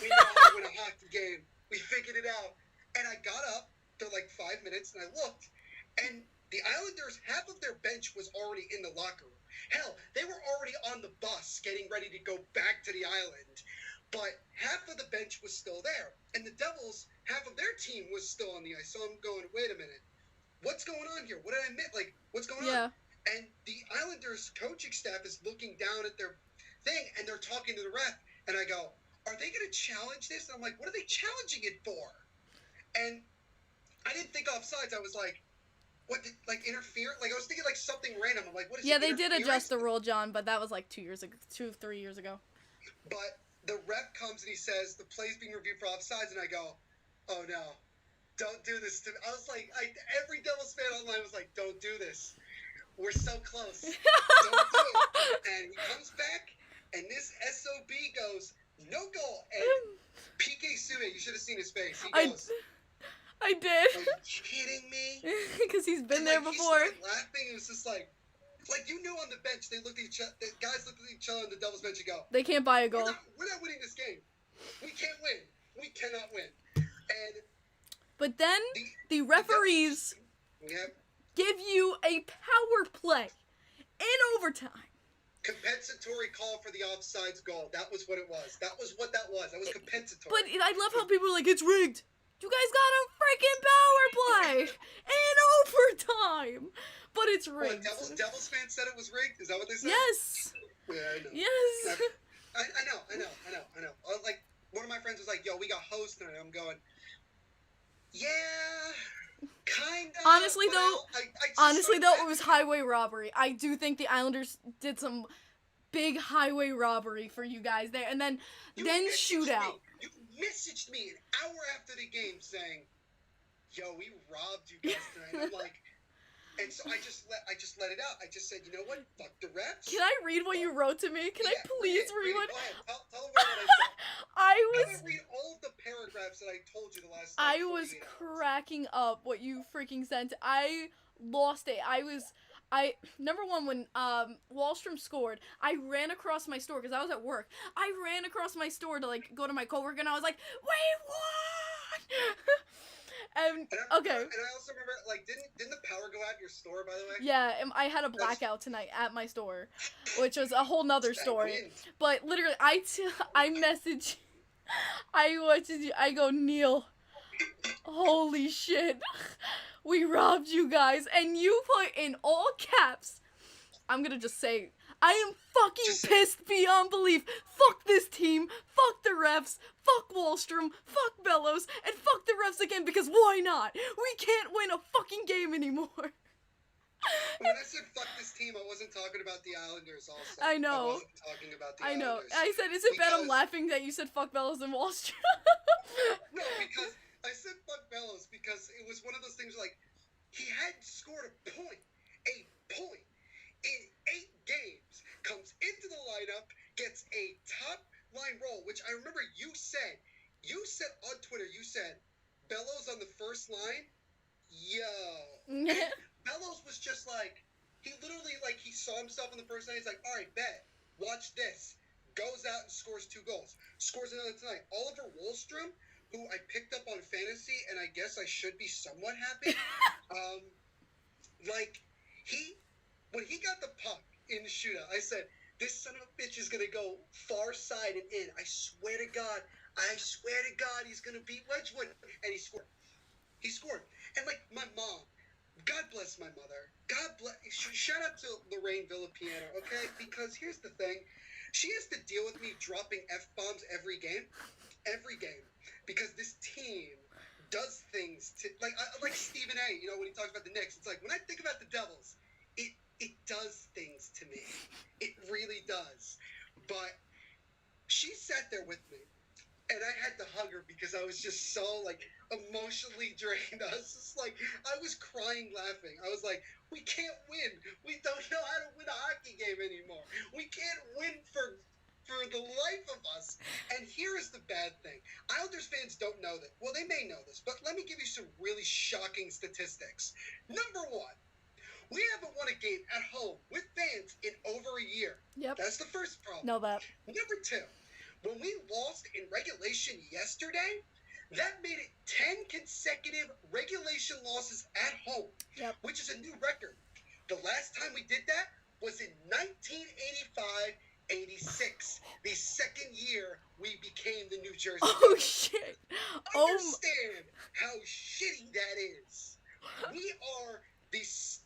We know how to win a hockey game. We figured it out. And I got up for like 5 minutes, and I looked, and the Islanders, half of their bench was already in the locker room. Hell, they were already on the bus getting ready to go back to the island, but half of the bench was still there. And the Devils, half of their team was still on the ice. So I'm going, wait a minute. What's going on here? What did I miss? Like, what's going on? And the Islanders coaching staff is looking down at their thing, and they're talking to the ref, and I go, are they going to challenge this? And I'm like, what are they challenging it for? And I didn't think offsides. I was like, what, like, interfere? Like, I was thinking, like, something random. I'm like, what is Yeah, they did adjust the rule, John, but that was, like, 2 years ago, 3 years ago. But the ref comes and he says, the play's being reviewed for offsides, and I go, oh, no. Don't do this to me. I was like, every Devils fan online was like, don't do this. We're so close. Don't do it. And he comes back, and this SOB goes, no goal. And PK Subban, you should have seen his face. He goes... I did. Are you kidding me? Because he's been there before. He started laughing. It was just like you knew on the bench, they looked at each other. The guys looked at each other on the Devils bench and go, they can't buy a goal. We're not winning this game. We can't win. We cannot win. And but then the referees give you a power play in overtime. Compensatory call for the offsides goal. That was what it was. That was what that was. That was compensatory. But I love how people are like, it's rigged. You guys got a freaking power play in overtime, but it's rigged. What, Devils fans said it was rigged? Is that what they said? Yes. Yeah, I know. Yes. I know. Like, one of my friends was like, yo, we got host tonight. I'm going, yeah, Kinda. Honestly, but though, I just Honestly, started though, it laughing. was highway robbery. I do think the Islanders did some big highway robbery for you guys there, and then You messaged shootout. me. You messaged me an hour after the game saying, "Yo, we robbed you guys tonight." And I'm like, and so I just let it out. I just said, you know what? Fuck the refs. Can I read what you wrote to me? Can I please read what? Go ahead. Tell them what I said. I I'm gonna read all of the paragraphs that I told you the last. I was 48 hours. cracking up what you freaking sent. I lost it. Number one, when Wallstrom scored, I ran across my store because I was at work. I ran across my store to like go to my coworker, and I was like, "We won!" Okay. And I also remember, like, didn't the power go out your store, by the way? Yeah, I had a blackout tonight at my store, which was a whole nother story. But literally, I message, I go, Neil, holy shit, we robbed you guys, and you put in all caps, I'm gonna just say, I am fucking pissed beyond belief. Fuck this team. Fuck the refs. Fuck Wallstrom. Fuck Bellows. And fuck the refs again, because why not? We can't win a fucking game anymore. When I said fuck this team, I wasn't talking about the Islanders also. I know. I wasn't talking about the I know. Islanders. I said, is it bad I'm laughing that you said fuck Bellows and Wallstrom? No, because I said fuck Bellows because it was one of those things like, he had scored a point in 8 games, comes into the lineup, gets a top line role, which I remember you said on Twitter, you said, Bellows on the first line, yo. Bellows was just like, he literally, like, he saw himself on the first line, he's like, all right, bet, watch this. Goes out and scores 2 goals. Scores another tonight. Oliver Wallstrom, who I picked up on fantasy, and I guess I should be somewhat happy, when he got the puck in the shootout, I said, this son of a bitch is going to go far side and in. I swear to God, he's going to beat Wedgwood. And he scored. And, like, my mom, God bless my mother. Shout out to Neil Villapiano, okay? Because here's the thing. She has to deal with me dropping F-bombs every game. Because this team does things to, like Stephen A, you know, when he talks about the Knicks, it's like, when I think about the Devils, it does things to me. It really does. But she sat there with me, and I had to hug her because I was just so, like, emotionally drained. I was just like, I was crying laughing. I was like, we can't win. We don't know how to win a hockey game anymore. We can't win for the life of us. And here is the bad thing. Islanders fans don't know this. Well, they may know this, but let me give you some really shocking statistics. Number one, we haven't won a game at home with fans in over a year. Yep. That's the first problem. Know that. Number two, when we lost in regulation yesterday, that made it 10 consecutive regulation losses at home, yep, which is a new record. The last time we did that was in 1985-86, the second year we became the New Jersey Devils. Shit. Understand how shitty that is. We are the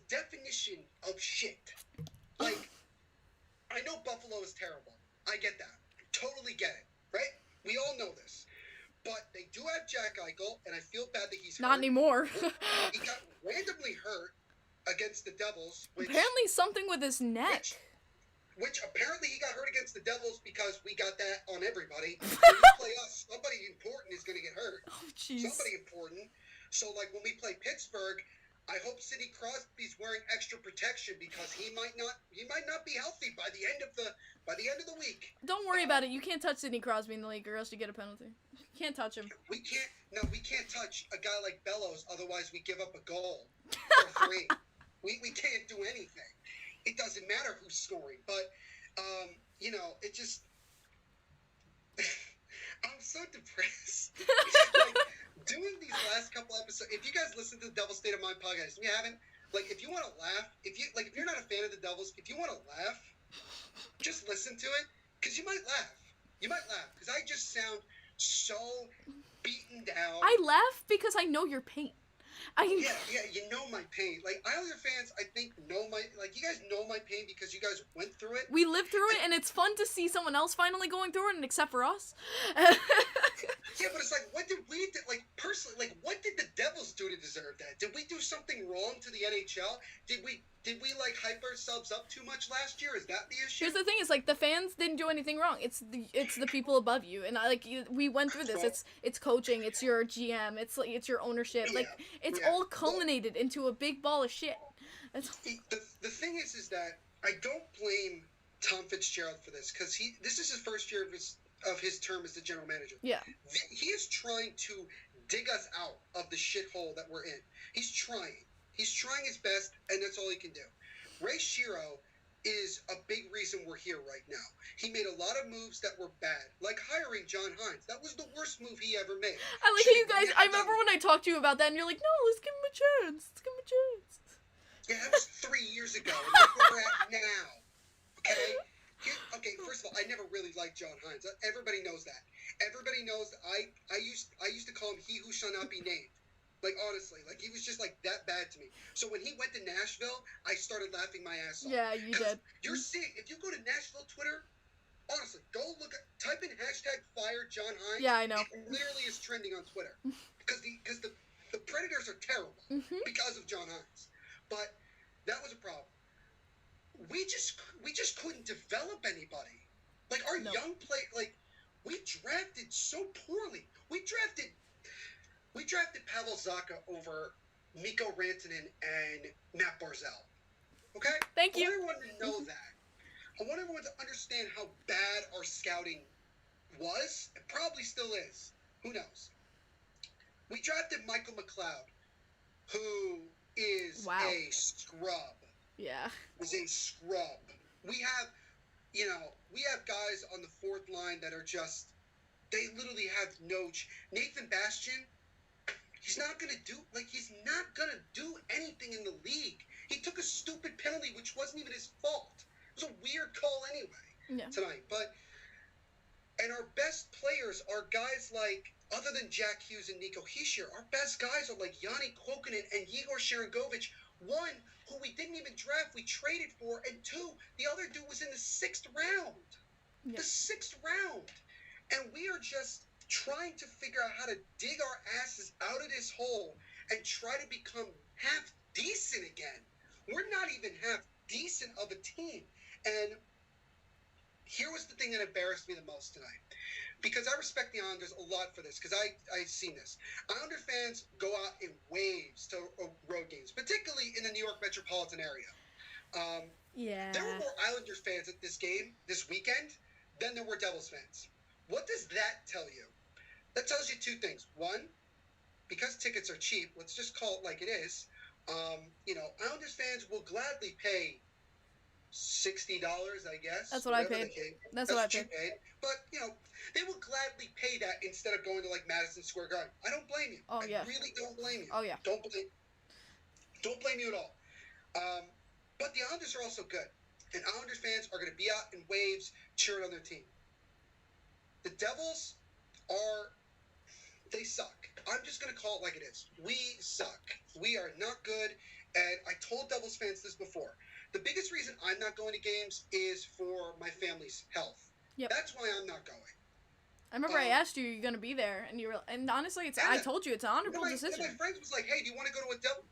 definition of shit. Like, I know Buffalo is terrible. I get that. Totally get it, right? We all know this. But they do have Jack Eichel, and I feel bad that he's not hurt. anymore. He got randomly hurt against the Devils. Apparently something with his neck. Which apparently he got hurt against the Devils because we got that on everybody. When you play us, somebody important is going to get hurt. Oh, jeez. Somebody important. So, like, when we play Pittsburgh, I hope Sidney Crosby's wearing extra protection because he might not be healthy by the end of the week. Don't worry about it. You can't touch Sidney Crosby in the league, or else you get a penalty. You can't touch him. We can't touch a guy like Bellows. Otherwise, we give up a goal or 3. We can't do anything. It doesn't matter who's scoring, but you know, it just I'm so depressed. Like, doing these last couple episodes, if you guys listen to the Devil State of Mind podcast, and you haven't, like, if you want to laugh, if you're not a fan of the Devils, if you want to laugh, just listen to it, because you might laugh. Because I just sound so beaten down. I laugh because I know your pain. Yeah, you know my pain. Like, Islander fans, I think, you guys know my pain because you guys went through it. We lived through it, and it's fun to see someone else finally going through it, and except for us. Yeah, but it's like, what did we do? Like, personally, like, what did the Devils do to deserve that? Did we do something wrong to the NHL? Did we like hype ourselves up too much last year? Is that the issue? Here's the thing: is like the fans didn't do anything wrong. It's the people above you, and we went through this. Well, It's coaching. It's your GM. It's your ownership. Like it's all culminated into a big ball of shit. The thing is that I don't blame Tom Fitzgerald for this, because this is his first year of his term as the general manager. Yeah. He is trying to dig us out of the shithole that we're in. He's trying his best, and that's all he can do. Ray Shero is a big reason we're here right now. He made a lot of moves that were bad, like hiring John Hines. That was the worst move he ever made. I like how you guys. I remember when I talked to you about that, and you're like, "No, let's give him a chance. Let's give him a chance." Yeah, that was 3 years ago. And look where we're at now. Okay, first of all, I never really liked John Hines. Everybody knows that. Everybody knows that I used to call him he who shall not be named. Like, honestly, like, he was just, like, that bad to me. So when he went to Nashville, I started laughing my ass off. Yeah, you did. You're seeing, if you go to Nashville Twitter, honestly, type in #fire John Hines. Yeah, I know. It literally is trending on Twitter. Because the Predators are terrible because of John Hines. But that was a problem. We just couldn't develop anybody. Like, our young play, like, we drafted so poorly. We drafted Pavel Zacha over Mikko Rantanen and Matt Barzal. Okay? Thank you. I want everyone to know that. I want everyone to understand how bad our scouting was. It probably still is. Who knows? We drafted Michael McLeod, who is a scrub. Yeah. Is a scrub. We have guys on the fourth line that are just, they literally have Nathan Bastian, he's not going to do anything in the league. He took a stupid penalty, which wasn't even his fault. It was a weird call anyway tonight. And our best players are guys like, other than Jack Hughes and Nico Hischier, our best guys are like Yanni Kokkonen and Yegor Sharangovich. One, who we didn't even draft, we traded for, and two, the other dude was in the 6th round. Yeah. The 6th round. And we are just trying to figure out how to dig our asses out of this hole and try to become half decent again. We're not even half decent of a team. And here was the thing that embarrassed me the most tonight. Because I respect the Islanders a lot for this, because I've seen this. Islander fans go out in waves to road games, particularly in the New York metropolitan area. There were more Islanders fans at this game this weekend than there were Devils fans. What does that tell you? That tells you two things. One, because tickets are cheap, let's just call it like it is, Islanders fans will gladly pay $60, I guess. That's what I paid. That's what I paid. But, they will gladly pay that instead of going to, like, Madison Square Garden. I don't blame you. Oh, yeah. I really don't blame you. Oh, yeah. Don't blame you at all. But the Islanders are also good. And Islanders fans are going to be out in waves cheering on their team. The Devils they suck. I'm just going to call it like it is. We suck. We are not good. And I told Devils fans this before. The biggest reason I'm not going to games is for my family's health. Yep. That's why I'm not going. I remember I asked you, you're going to be there, and honestly, I told you, it's an honorable decision. And my friend was like, hey, do you want to go to a Devil?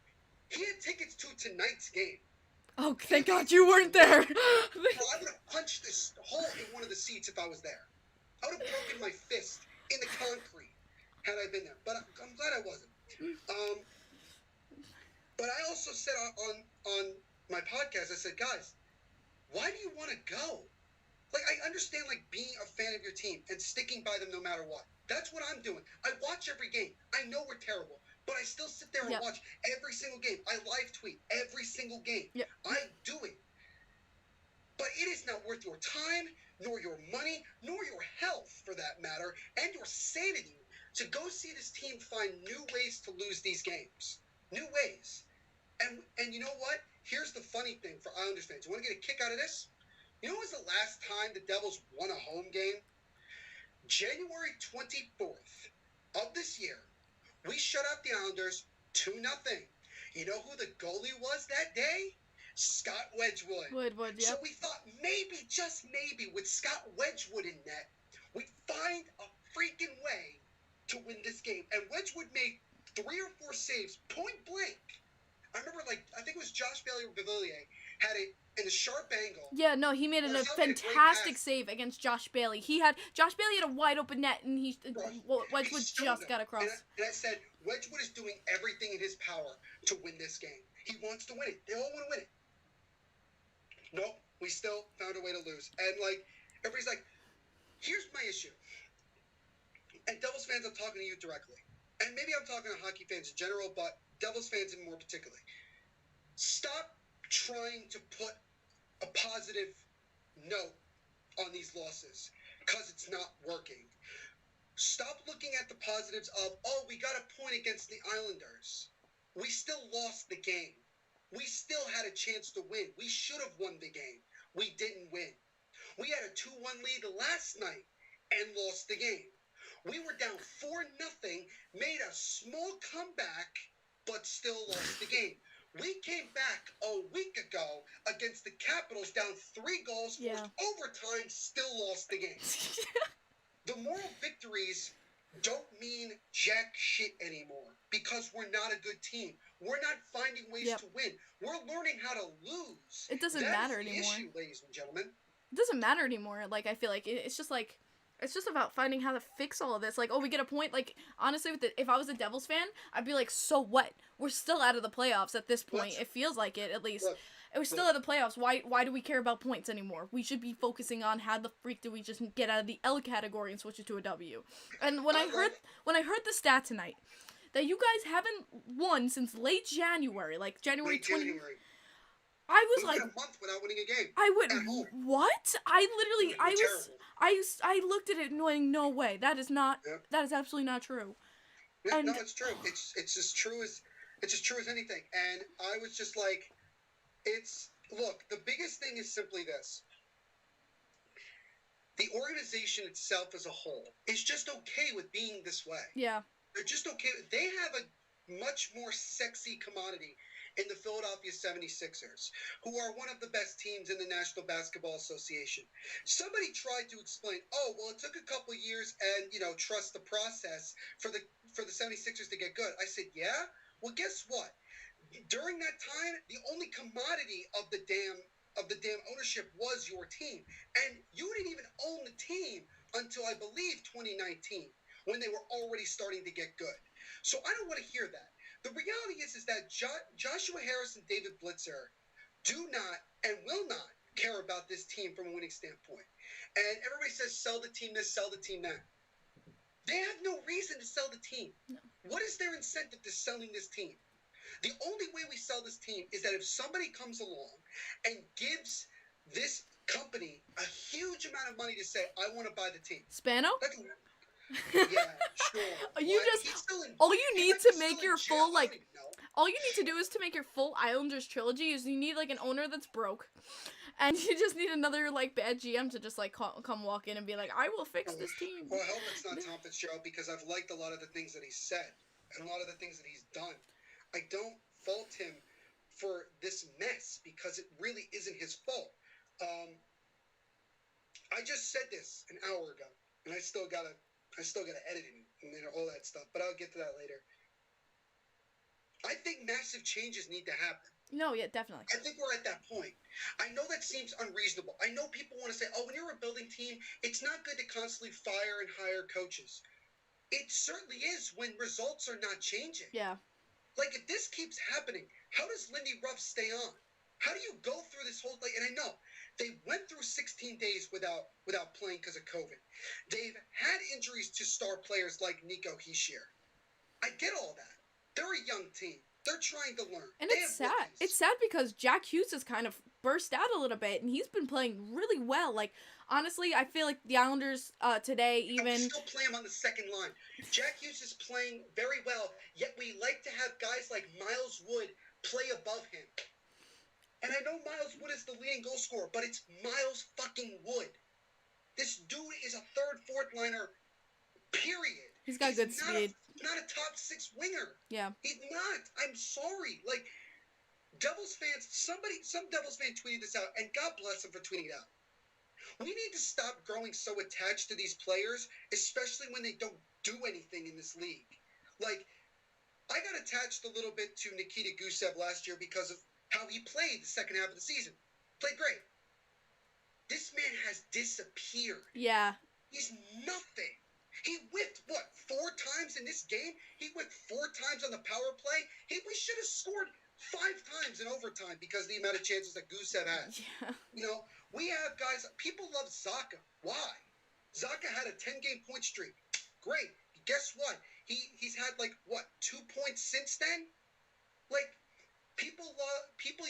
He had tickets to tonight's game. Oh, thank God you weren't there. Bro, I would have punched this hole in one of the seats if I was there. I would have broken my fist in the concrete had I been there. But I'm glad I wasn't. But I also said on my podcast, I said, guys, why do you want to go? Like, I understand, like, being a fan of your team and sticking by them no matter what. That's what I'm doing. I watch every game. I know we're terrible, but I still sit there and watch every single game. I live tweet every single game. Yep. I do it. But it is not worth your time, nor your money, nor your health, for that matter, and your sanity to go see this team find new ways to lose these games. New ways. And you know what? Here's the funny thing for Islanders fans. You want to get a kick out of this? You know when was the last time the Devils won a home game? January 24th of this year, we shut out the Islanders 2-0. You know who the goalie was that day? Scott Wedgwood. Woodwood, yep. So we thought maybe, just maybe, with Scott Wedgwood in net, we'd find a freaking way to win this game. And Wedgwood made 3 or 4 saves, point blank. I remember, I think it was Josh Bailey or Villiers had it in a sharp angle. Yeah, no, he made a fantastic save against Josh Bailey. Josh Bailey had a wide open net, and Wedgwood just got across. And I said, Wedgwood is doing everything in his power to win this game. He wants to win it. They all want to win it. Nope, we still found a way to lose. And, everybody's like, here's my issue. And Devils fans, I'm talking to you directly. And maybe I'm talking to hockey fans in general, but Devils fans in more particularly. Stop trying to put a positive note on these losses because it's not working. Stop looking at the positives of, we got a point against the Islanders. We still lost the game. We still had a chance to win. We should have won the game. We didn't win. We had a 2-1 lead last night and lost the game. We were down 4-0, made a small comeback, but still lost the game. We came back a week ago against the Capitals, down 3 goals, forced overtime, still lost the game. The moral victories don't mean jack shit anymore because we're not a good team. We're not finding ways to win. We're learning how to lose. It doesn't matter anymore. That's the issue, ladies and gentlemen. It doesn't matter anymore. I feel like it's just about finding how to fix all of this. We get a point. Honestly, if I was a Devils fan, I'd be like, so what? We're still out of the playoffs at this point. It feels like it, at least. We're still out of the playoffs. Why do we care about points anymore? We should be focusing on how the freak do we just get out of the L category and switch it to a W. And when I heard the stat tonight that you guys haven't won since late January, January 20. I was like, a month without winning a game. I went, what? I looked at it knowing, no way. That is absolutely not true. Yeah, no, it's true. It's as true as anything. And I was just like, look, the biggest thing is simply this. The organization itself as a whole is just okay with being this way. Yeah. They're just okay. They have a much more sexy commodity in the Philadelphia 76ers, who are one of the best teams in the National Basketball Association. Somebody tried to explain, it took a couple years and, trust the process for the 76ers to get good. I said, yeah? Well, guess what? During that time, the only commodity of the damn ownership was your team. And you didn't even own the team until, I believe, 2019, when they were already starting to get good. So I don't want to hear that. The reality is that Joshua Harris and David Blitzer do not and will not care about this team from a winning standpoint. And everybody says, sell the team this, sell the team that. They have no reason to sell the team. No. What is their incentive to selling this team? The only way we sell this team is that if somebody comes along and gives this company a huge amount of money to say, I want to buy the team. Spano? Yeah, sure. All you need to make your full, all you need to do is to make your full Islanders trilogy is you need, an owner that's broke. And you just need another, bad GM to just, come walk in and be like, I will fix this team. Well, I hope it's not Tom Fitzgerald because I've liked a lot of the things that he's said and a lot of the things that he's done. I don't fault him for this mess because it really isn't his fault. I just said this an hour ago, and I still gotta edit it and all that stuff, but I'll get to that later. I think massive changes need to happen. No, yeah, definitely. I think we're at that point. I know that seems unreasonable. I know people want to say, when you're a building team, it's not good to constantly fire and hire coaches. It certainly is when results are not changing. Yeah. If this keeps happening, how does Lindy Ruff stay on? How do you go through this whole thing? And I know they went through 16 days without playing because of COVID. They've had injuries to star players like Nico Hischier. I get all that. They're a young team. They're trying to learn. And it's sad. Rookies. It's sad because Jack Hughes has kind of burst out a little bit, and he's been playing really well. Honestly, I feel like the Islanders today even... I still play him on the second line. Jack Hughes is playing very well, yet we like to have guys like Miles Wood play above him. And I know Miles Wood is the leading goal scorer, but it's Miles fucking Wood. This dude is a third, fourth liner, period. He's got good speed. Not a top 6 winger. Yeah. He's not. I'm sorry. Devils fans, some Devils fan tweeted this out, and God bless him for tweeting it out. We need to stop growing so attached to these players, especially when they don't do anything in this league. I got attached a little bit to Nikita Gusev last year because of how he played the second half of the season. Played great. This man has disappeared. Yeah. He's nothing. He whiffed, what, 4 times in this game? He whiffed 4 times on the power play? We should have scored 5 times in overtime because of the amount of chances that Gusev had. Yeah. You know, we have guys, people love Zaka. Why? Zaka had a 10-game point streak. Great. Guess what? He's had, like, what, 2 points since then? Like, people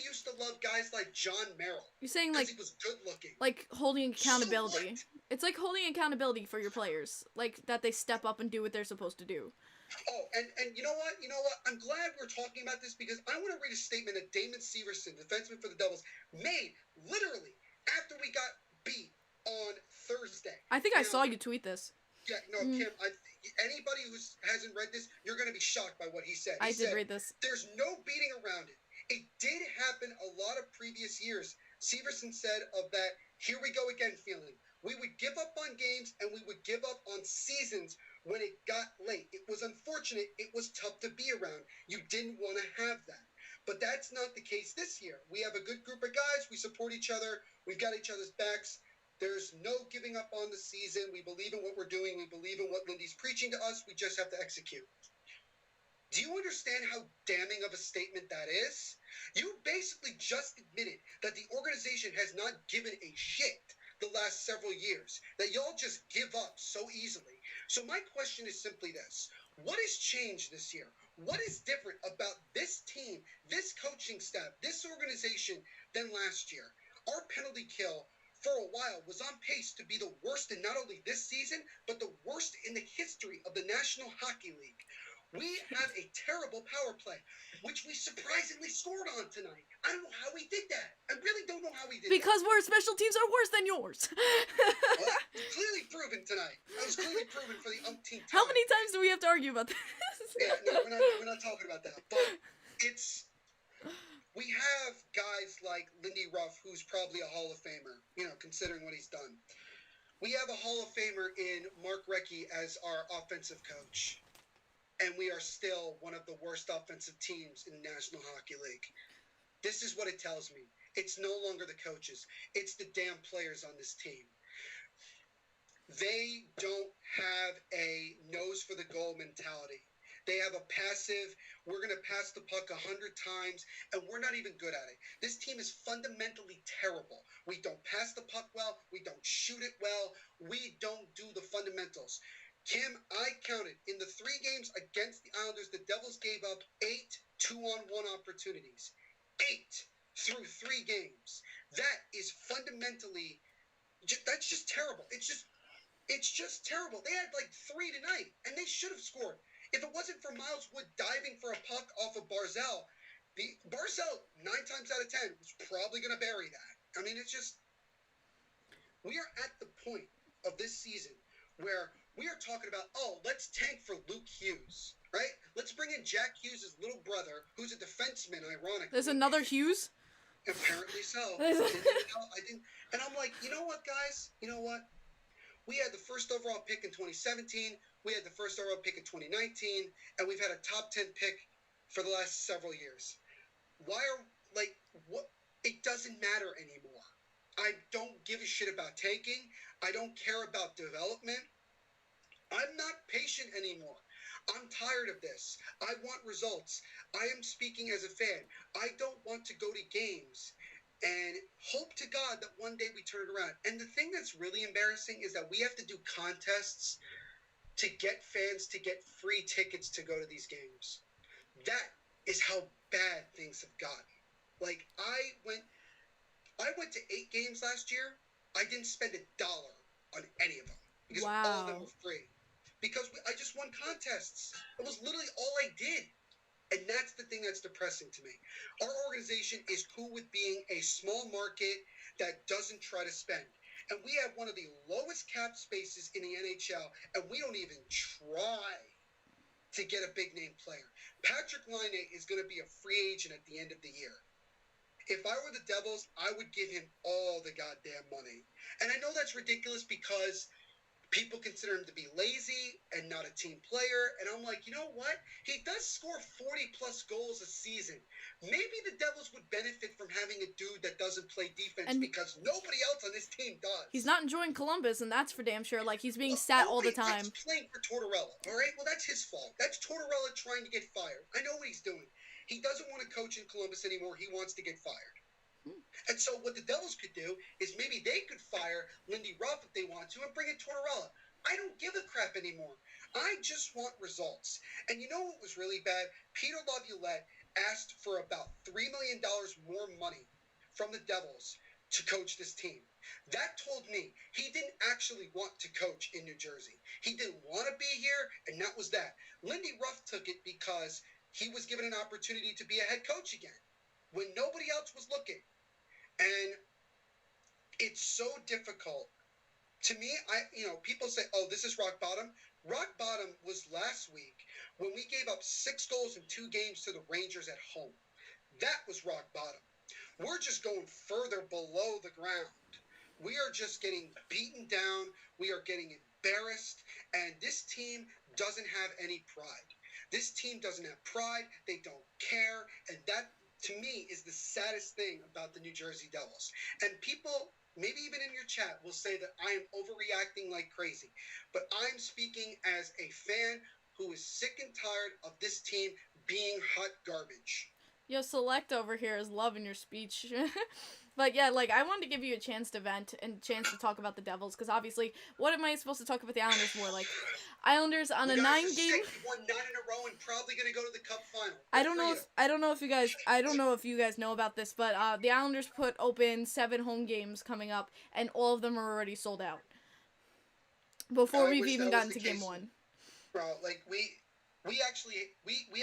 used to love guys like John Merrill. You're saying, like, he was good looking. Like, holding accountability. So it's like holding accountability for your players. Like, that they step up and do what they're supposed to do. Oh, and you know what? I'm glad we're talking about this because I want to read a statement that Damon Severson, defenseman for the Devils, made literally after we got beat on Thursday. I think I saw you tweet this. Yeah, no, Kim, anybody who hasn't read this, you're going to be shocked by what he said. I did read this. There's no beating around it. It did happen a lot of previous years. Severson said of that, here we go again feeling. We would give up on games and we would give up on seasons when it got late. It was unfortunate. It was tough to be around. You didn't want to have that. But that's not the case this year. We have a good group of guys. We support each other. We've got each other's backs. There's no giving up on the season. We believe in what we're doing. We believe in what Lindy's preaching to us. We just have to execute. Do you understand how damning of a statement that is? You basically just admitted that the organization has not given a shit the last several years, that y'all just give up so easily. So my question is simply this. What has changed this year? What is different about this team, this coaching staff, this organization than last year? Our penalty kill for a while was on pace to be the worst in not only this season, but the worst in the history of the National Hockey League. We have a terrible power play, which we surprisingly scored on tonight. I don't know how we did that. I really don't know how we did because our special teams are worse than yours. Well, clearly proven tonight. I was clearly proven for the umpteenth time. How many times do we have to argue about this? Yeah, no, we're not talking about that. But we have guys like Lindy Ruff, who's probably a Hall of Famer, considering what he's done. We have a Hall of Famer in Mark Recchi as our offensive coach. And we are still one of the worst offensive teams in the National Hockey League. This is what it tells me. It's no longer the coaches. It's the damn players on this team. They don't have a nose for the goal mentality. They have a passive, we're going to pass the puck 100 times, and we're not even good at it. This team is fundamentally terrible. We don't pass the puck well. We don't shoot it well. We don't do the fundamentals. Kim, I counted in the 3 games against the Islanders, the Devils gave up 8 2-on-1 opportunities. 8 through 3 games. That is fundamentally, that's just terrible. It's just terrible. They had like 3 tonight, and they should have scored. If it wasn't for Miles Wood diving for a puck off of Barzal, Barzal 9 times out of 10 was probably going to bury that. I mean, we are at the point of this season where we are talking about, let's tank for Luke Hughes, right? Let's bring in Jack Hughes' little brother, who's a defenseman, ironically. There's another Hughes? Apparently so. I didn't. And I'm like, you know what, guys? You know what? We had the first overall pick in 2017. We had the first overall pick in 2019. And we've had a top 10 pick for the last several years. It doesn't matter anymore. I don't give a shit about tanking. I don't care about development. I'm not patient anymore. I'm tired of this. I want results. I am speaking as a fan. I don't want to go to games and hope to God that one day we turn it around. And the thing that's really embarrassing is that we have to do contests to get fans to get free tickets to go to these games. That is how bad things have gotten. Like, I went to 8 games last year. I didn't spend $1 on any of them because all of them were free. Because I just won contests. It was literally all I did. And that's the thing that's depressing to me. Our organization is cool with being a small market that doesn't try to spend. And we have one of the lowest cap spaces in the NHL, and we don't even try to get a big name player. Patrick Laine is going to be a free agent at the end of the year. If I were the Devils, I would give him all the goddamn money. And I know that's ridiculous because People consider him to be lazy and not a team player. And I'm like, you know what? He does score 40-plus goals a season. Maybe the Devils would benefit from having a dude that doesn't play defense because nobody else on this team does. He's not enjoying Columbus, and that's for damn sure. Like, he's being sat all the time. He's playing for Tortorella, all right? Well, that's his fault. That's Tortorella trying to get fired. I know what he's doing. He doesn't want to coach in Columbus anymore. He wants to get fired. And so what the Devils could do is maybe they could fire Lindy Ruff if they want to and bring in Tortorella. I don't give a crap anymore. I just want results. And you know what was really bad? Peter Laviolette asked for about $3 million more money from the Devils to coach this team. That told me he didn't actually want to coach in New Jersey. He didn't want to be here, and that was that. Lindy Ruff took it because he was given an opportunity to be a head coach again when nobody else was looking. And it's so difficult. To me, people say, oh, this is rock bottom. Rock bottom was last week when we gave up 6 goals in 2 games to the Rangers at home. That was rock bottom. We're just going further below the ground. We are just getting beaten down. We are getting embarrassed. And this team doesn't have any pride. This team doesn't have pride. They don't care. And that, to me, is the saddest thing about the New Jersey Devils. And people, maybe even in your chat, will say that I am overreacting like crazy. But I'm speaking as a fan who is sick and tired of this team being hot garbage. Yo, Select over here is loving your speech. But yeah, like, I wanted to give you a chance to vent and chance to talk about the Devils, because obviously, what am I supposed to talk about the Islanders for? Like, Islanders on a 9-game... won 9 in a row and probably going to go to the Cup final. I don't know if you guys know about this, but the Islanders put open 7 home games coming up, and all of them are already sold out. Before we've even gotten to game 1. Bro, like, we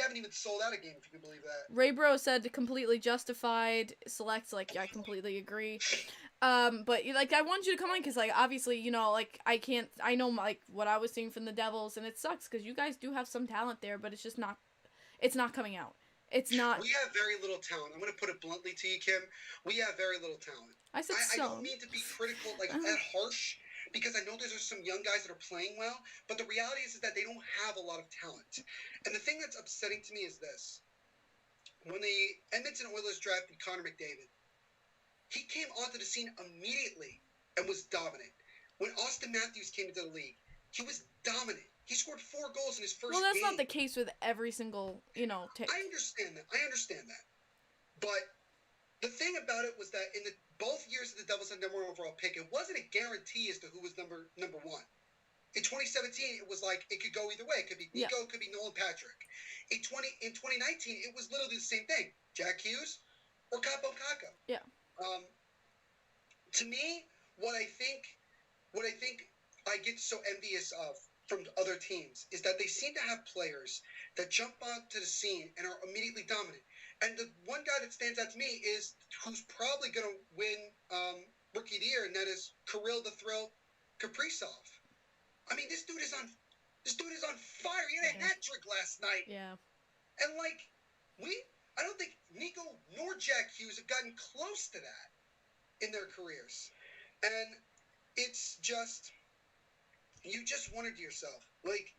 haven't even sold out a game, if you can believe that. Ray Bro said completely justified. Select's like, yeah, I completely agree. But, like, I want you to come on, because, like, obviously, you know, like, I know, like, what I was seeing from the Devils, and it sucks, because you guys do have some talent there, but it's just not, it's not coming out. It's not. We have very little talent. I'm going to put it bluntly to you, Kim. We have very little talent. I said I don't mean to be critical, like, that harsh, because I know there's some young guys that are playing well, but the reality is that they don't have a lot of talent. And the thing that's upsetting to me is this. When the Edmonton Oilers drafted Connor McDavid, he came onto the scene immediately and was dominant. When Austin Matthews came into the league, he was dominant. He scored 4 goals in his first game. Well, that's not the case with every single, tick. I understand that. But the thing about it was that in both years that the Devils had number 1 overall pick, it wasn't a guarantee as to who was number 1. In 2017, it was like it could go either way. It could be Nico, it could be Nolan Patrick. In 2019, it was literally the same thing: Jack Hughes or Capo Caco. Yeah. To me, what I think I get so envious of from other teams is that they seem to have players that jump onto the scene and are immediately dominant. And the one guy that stands out to me is who's probably going to win Rookie of the Year, and that is Kirill the Thrill Kaprizov. I mean, this dude is on fire. He had a hat trick last night. Yeah. And like, I don't think Nico nor Jack Hughes have gotten close to that in their careers. And it's just, you just wonder to yourself, like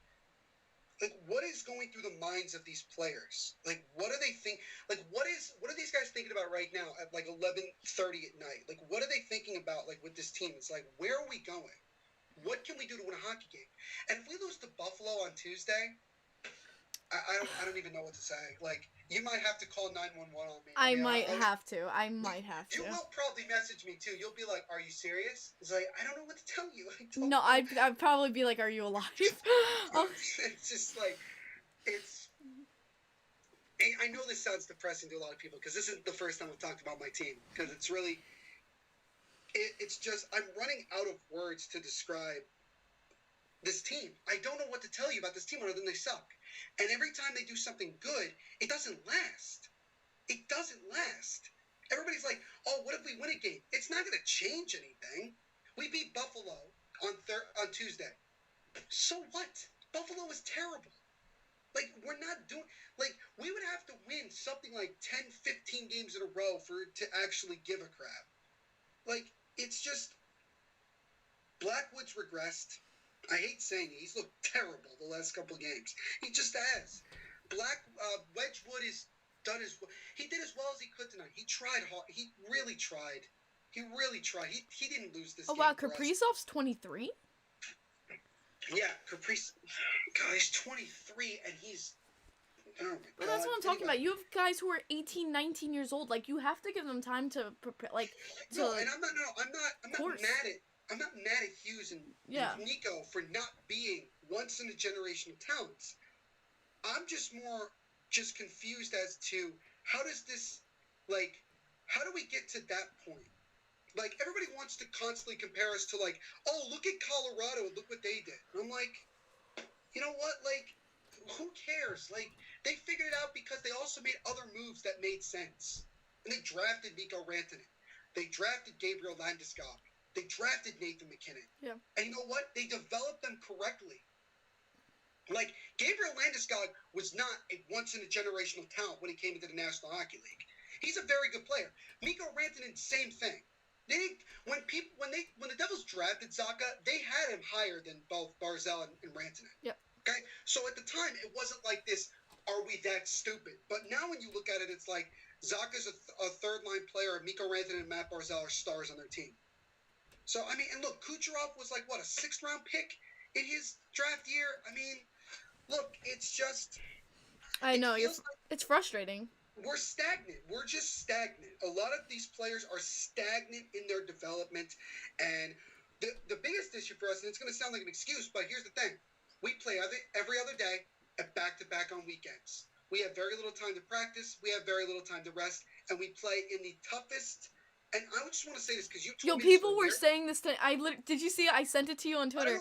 what is going through the minds of these players? Like, what do they think? Like, what are these guys thinking about right now at like 11:30 at night? Like, what are they thinking about, like, with this team? It's like, where are we going? What can we do to win a hockey game? And if we lose to Buffalo on Tuesday, I don't even know what to say. Like, you might have to call 911 on me. I might have to. You will probably message me too. You'll be like, "Are you serious?" It's like, I don't know what to tell you. No, I'd probably be like, "Are you alive?" It's just like, I know this sounds depressing to a lot of people because this isn't the first time I've talked about my team, because it's really, it's just, I'm running out of words to describe this team. I don't know what to tell you about this team other than they suck. And every time they do something good, it doesn't last. It doesn't last. Everybody's like, oh, what if we win a game? It's not going to change anything. We beat Buffalo on Tuesday. So what? Buffalo is terrible. Like, we're not doing... Like, we would have to win something like 10, 15 games in a row for it to actually give a crap. Like, it's just... Blackwood's regressed. I hate saying it, he's looked terrible the last couple of games. He just has. Wedgwood is done as well. He did as well as he could tonight. He tried hard. He really tried. He really tried. He didn't lose this game. Oh wow, Kaprizov's 23. Yeah, Caprice. God, he's 23 and he's. Oh my God. But that's what I'm talking about. You have guys who are 18, 19 years old. Like, you have to give them time to prepare. Like, no, and I'm not mad at Hughes and Nico for not being once in a generation talents. I'm just more confused as to how do we get to that point? Like, everybody wants to constantly compare us to, like, oh, look at Colorado and look what they did. And I'm like, you know what? Like, who cares? Like, they figured it out because they also made other moves that made sense. And they drafted Mikko Rantanen. They drafted Gabriel Landeskog. They drafted Nathan McKinnon. Yeah. And you know what? They developed them correctly. Like, Gabriel Landeskog was not a once-in-a-generational talent when he came into the National Hockey League. He's a very good player. Mikko Rantanen, same thing. When the Devils drafted Zacha, they had him higher than both Barzal and Rantanen. Yep. Okay? So at the time, it wasn't like this, are we that stupid? But now when you look at it, it's like Zacha's a third-line player, and Mikko Rantanen and Matt Barzal are stars on their team. So, I mean, and look, Kucherov was like, what, a sixth-round pick in his draft year? I mean, look, it's just... I know, it's frustrating. We're stagnant. We're just stagnant. A lot of these players are stagnant in their development, and the biggest issue for us, and it's going to sound like an excuse, but here's the thing. We play every other day and back-to-back on weekends. We have very little time to practice. We have very little time to rest, and we play in the toughest... And I just want to say this because you told me people were saying this to... Did you see it? I sent it to you on Twitter.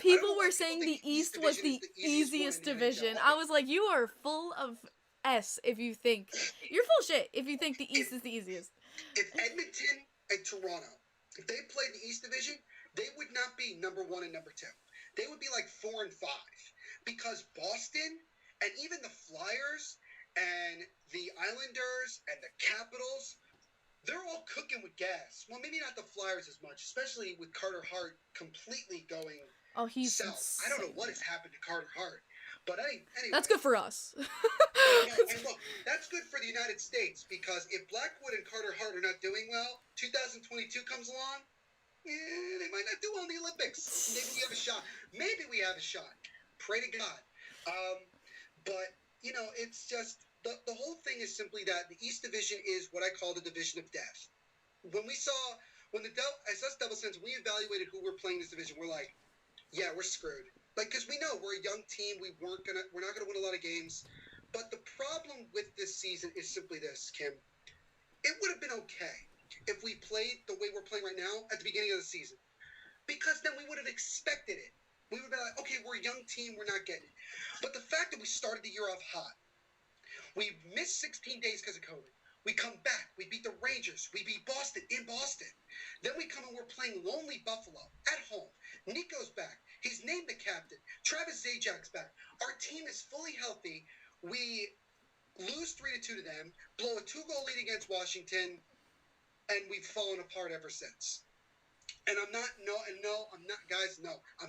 People were saying the East was the easiest division. I was like, you are full of S if you think... You're full shit if you think the East is the easiest. If Edmonton and Toronto, if they played the East Division, they would not be number 1 and number 2. They would be like 4 and 5. Because Boston and even the Flyers and the Islanders and the Capitals... They're all cooking with gas. Well, maybe not the Flyers as much, especially with Carter Hart completely going south. Insane. I don't know what has happened to Carter Hart. But anyway. That's good for us. And look, that's good for the United States because if Blackwood and Carter Hart are not doing well, 2022 comes along, they might not do well in the Olympics. Maybe we have a shot. Pray to God. But, you know, it's just... The whole thing is simply that the East Division is what I call the division of death. As us Devils fans, we evaluated who we're playing this division, we're like, yeah, we're screwed. Like, because we know we're a young team, we're not gonna win a lot of games. But the problem with this season is simply this, Kim. It would have been okay if we played the way we're playing right now at the beginning of the season, because then we would have expected it. We would have been like, okay, we're a young team, we're not getting it. But the fact that we started the year off hot. We missed 16 days because of COVID. We come back. We beat the Rangers. We beat Boston in Boston. Then we come and we're playing lonely Buffalo at home. Nico's back. He's named the captain. Travis Zajak's back. Our team is fully healthy. We lose 3-2 to them, blow a 2-goal lead against Washington, and we've fallen apart ever since. And I'm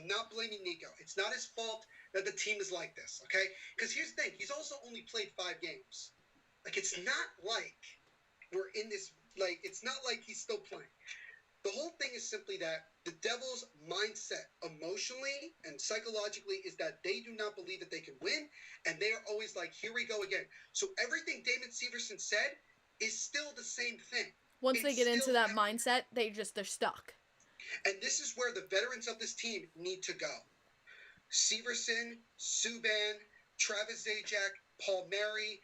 not blaming Nico. It's not his fault that the team is like this, okay? Because here's the thing. He's also only played 5 games. Like, it's not like we're in this, like, it's not like he's still playing. The whole thing is simply that the Devils' mindset emotionally and psychologically is that they do not believe that they can win, and they are always like, here we go again. So everything Damon Severson said is still the same thing. Once they get into that mindset, they're stuck. And this is where the veterans of this team need to go. Severson, Subban, Travis Zajac, Paul Mary,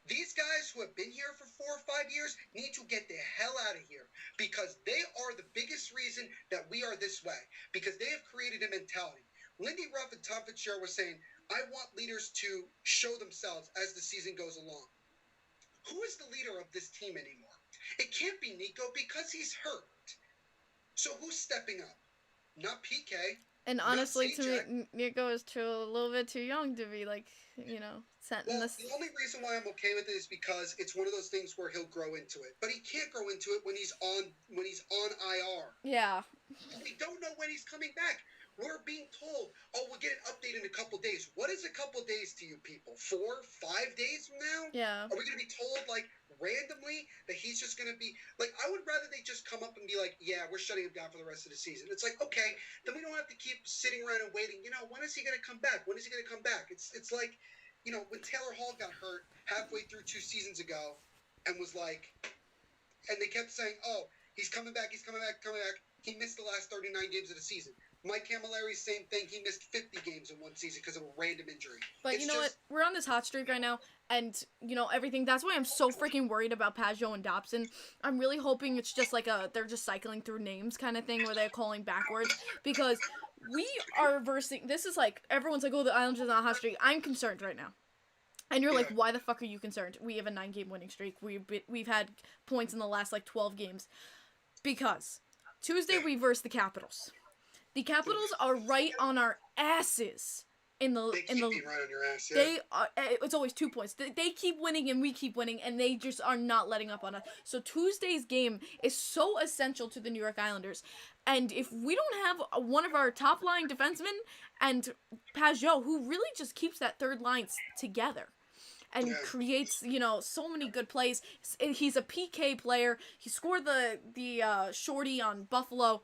these guys who have been here for 4 or 5 years need to get the hell out of here because they are the biggest reason that we are this way because they have created a mentality. Lindy Ruff and Tom Fitzgerald were saying, I want leaders to show themselves as the season goes along. Who is the leader of this team anymore? It can't be Nico because he's hurt. So who's stepping up? Not PK. And honestly, to me, Nico is a little bit too young to be sent in this. The only reason why I'm okay with it is because it's one of those things where he'll grow into it. But he can't grow into it when he's on IR. Yeah. We don't know when he's coming back. We're being told, oh, we'll get an update in a couple days. What is a couple days to you people? 4, 5 days from now? Yeah. Are we going to be told, like, randomly that he's just going to be, like, I would rather they just come up and be like, yeah, we're shutting him down for the rest of the season. It's like, okay, then we don't have to keep sitting around and waiting. You know, when is he going to come back? When is he going to come back? It's like, you know, when Taylor Hall got hurt halfway through 2 seasons ago and was like, and they kept saying, oh, he's coming back, he's coming back, coming back. He missed the last 39 games of the season. Mike Camilleri, same thing. He missed 50 games in one season because of a random injury. But you know what? We're on this hot streak right now, and, you know, everything. That's why I'm so freaking worried about Pageau and Dobson. I'm really hoping it's just like they're just cycling through names kind of thing where they're calling backwards, because we are versing. This is like, everyone's like, oh, the Islanders are on a hot streak. I'm concerned right now. And you're like, why the fuck are you concerned? We have a 9-game winning streak. We've had points in the last, like, 12 games. Because Tuesday we versed the Capitals. The Capitals are right on our asses in the being right on your ass. Yeah. They are. It's always 2 points. They keep winning and we keep winning, and they just are not letting up on us. So Tuesday's game is so essential to the New York Islanders, and if we don't have one of our top line defensemen and Pageau, who really just keeps that third line together and creates, you know, so many good plays. He's a PK player. He scored the shorty on Buffalo.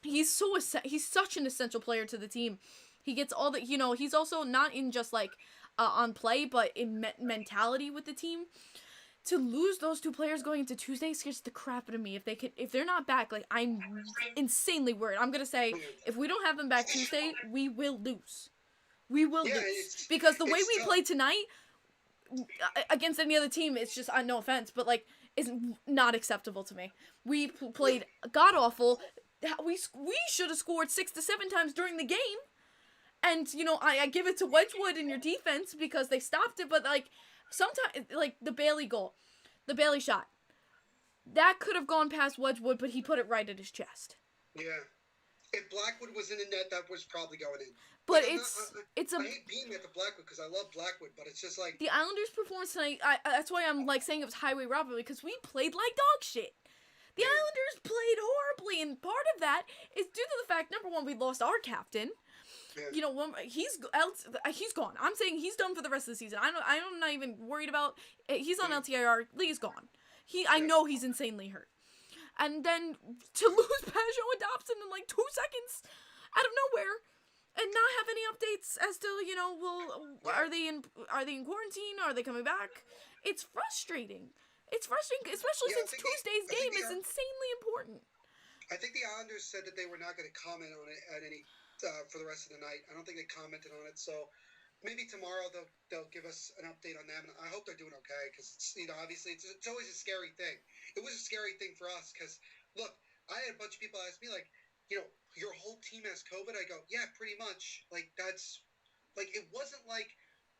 He's such an essential player to the team. He gets all the, you know, he's also not in just like on play, but in mentality with the team. To lose those 2 players going into Tuesday scares the crap out of me. If they're not back, like, I'm insanely worried. I'm gonna say, if we don't have them back Tuesday, we will lose. We will lose, because the way we play tonight against any other team, it's just, no offense, but like, is not acceptable to me. We played god awful. We should have scored 6 to 7 times during the game. And, you know, I give it to Wedgwood in your defense because they stopped it. But, like, sometimes, like, the Bailey goal, the Bailey shot, that could have gone past Wedgwood, but he put it right at his chest. Yeah. If Blackwood was in the net, that was probably going in. But I hate being at the Blackwood because I love Blackwood, but it's just like... The Islanders' performance tonight, that's why I'm, like, saying it was highway robbery, because we played like dog shit. The Islanders played horribly, and part of that is due to the fact, number one, we lost our captain. Yeah. You know, he's gone. I'm saying he's done for the rest of the season. I'm not even worried about. He's on LTIR. Lee's gone. I know he's insanely hurt. And then to lose Pageau and Dobson in like 2 seconds out of nowhere, and not have any updates as to, you know, are they in quarantine? Are they coming back? It's frustrating. It's frustrating, especially since Tuesday's game is insanely important. I think the Islanders said that they were not going to comment on it at any for the rest of the night. I don't think they commented on it, so maybe tomorrow they'll give us an update on them. I hope they're doing okay, because, you know, obviously it's always a scary thing. It was a scary thing for us because, look, I had a bunch of people ask me, like, you know, your whole team has COVID? I go, yeah, pretty much. Like, that's, like, it wasn't like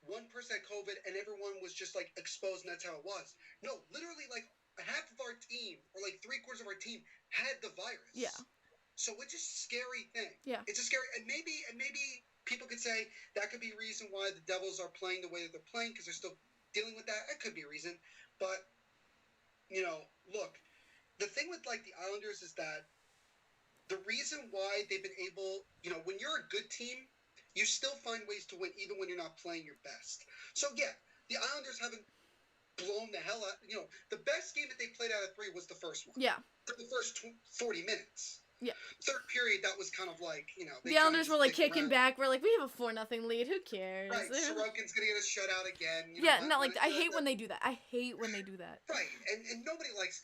one person had COVID and everyone was just, like, exposed and that's how it was. No, literally, like, half of our team, or like 3/4 of our team, had the virus. Yeah. So it's a scary thing. Yeah. It's a scary, and maybe people could say that could be a reason why the Devils are playing the way that they're playing, because they're still dealing with that. That could be a reason. But, you know, look, the thing with, like, the Islanders is that the reason why they've been able, you know, when you're a good team, you still find ways to win even when you're not playing your best. So, yeah, the Islanders haven't blown the hell out. You know, the best game that they played out of 3 was the first one. Yeah. For the first 40 minutes. Yeah. Third period, that was kind of like, you know. The Islanders were, like, kicking back. We're like, we have a 4-0 lead. Who cares? Right. Sorokin's going to get a shutout again. You know, no, like, I hate when they do that. I hate when they do that. Right. And nobody likes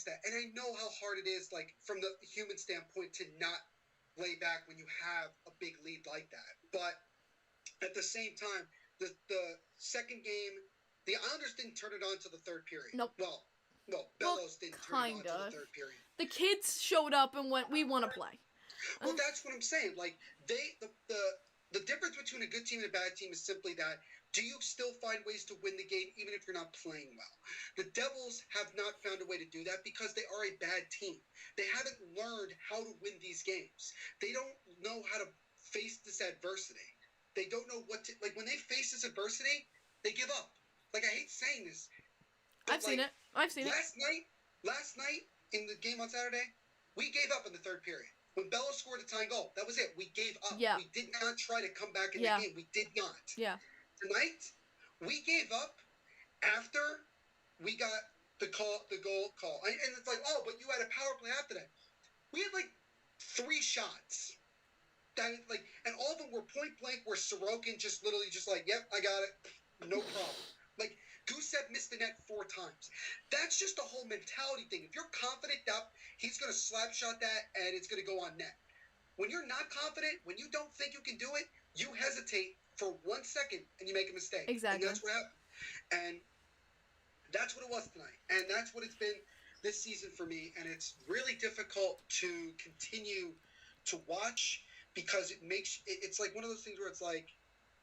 that. And I know how hard it is, like, from the human standpoint, to not lay back when you have a big lead like that. But at the same time, the second game, the Islanders didn't turn it on until the third period. Nope. Well, Bellows didn't turn it on until the third period. The kids showed up and went, we want to play. Well, that's what I'm saying. Like, the difference between a good team and a bad team is simply that, do you still find ways to win the game even if you're not playing well? The Devils have not found a way to do that because they are a bad team. They haven't learned how to win these games. They don't know how to face this adversity. They don't know what to, like, when they face this adversity, they give up. Like, I hate saying this. I've seen it. Last night, in the game on Saturday, we gave up in the third period. When Bella scored the tying goal, that was it. We gave up. Yeah. We did not try to come back in Yeah. the game. We did not. Yeah. Tonight, we gave up after we got the goal call. And it's like, oh, but you had a power play after that. We had like 3 shots. That like, and all of them were point blank. Where Sorokin just literally just like, yep, I got it, no problem. Like Gusev missed the net 4 times. That's just a whole mentality thing. If you're confident that he's going to slap shot that and it's going to go on net, when you're not confident, when you don't think you can do it, you hesitate for 1 second and you make a mistake. Exactly. And that's what happened. And that's what it was tonight. And that's what it's been this season for me. And it's really difficult to continue to watch because it's like one of those things where it's like,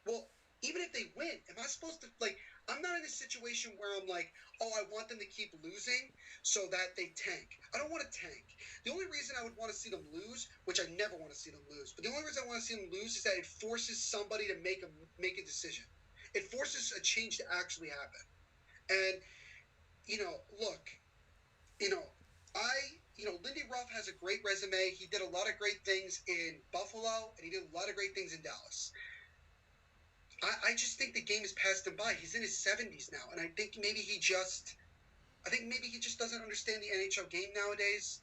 well, even if they win, am I supposed to, like, I'm not in a situation where I'm like, oh, I want them to keep losing so that they tank. I don't want to tank. The only reason I would want to see them lose, which I never want to see them lose, but the only reason I want to see them lose is that it forces somebody to make a decision. It forces a change to actually happen. And, look, Lindy Ruff has a great resume. He did a lot of great things in Buffalo, and he did a lot of great things in Dallas. I just think the game has passed him by. He's in his 70s now, and I think maybe he just doesn't understand the NHL game nowadays.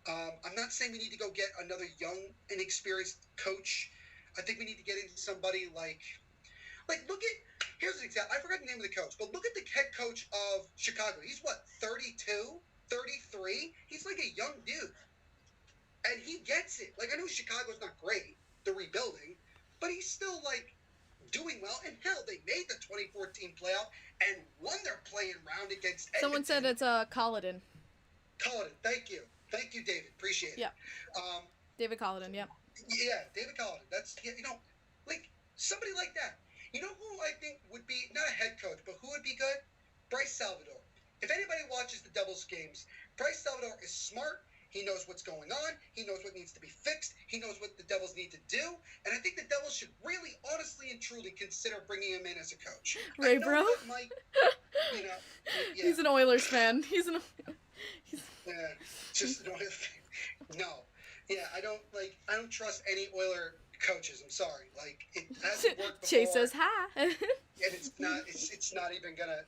I'm not saying we need to go get another young, inexperienced coach. I think we need to get into somebody like here's an example. I forgot the name of the coach, but look at the head coach of Chicago. He's what, 32, 33? He's like a young dude, and he gets it. Like, I know Chicago's not great, they're rebuilding, but he's still like doing well. And hell, they made the 2014 playoff and won their playing round against Edmonton. Someone said it's Colliton. Colliton, thank you, David, appreciate it. Yeah. David Colliton. Yep. Yeah, David Colliton. That's like somebody like that. You know who I think would be not a head coach, but who would be good? Bryce Salvador. If anybody watches the Devils games, Bryce Salvador is smart. He knows what's going on. He knows what needs to be fixed. He knows what the Devils need to do. And I think the Devils should really, honestly, and truly consider bringing him in as a coach. Ray, bro. Yeah. He's an Oilers fan. Yeah, just an Oilers fan. No. Yeah, I don't trust any Oiler coaches. I'm sorry. Like, it hasn't worked before. Jay says hi. And it's not even gonna,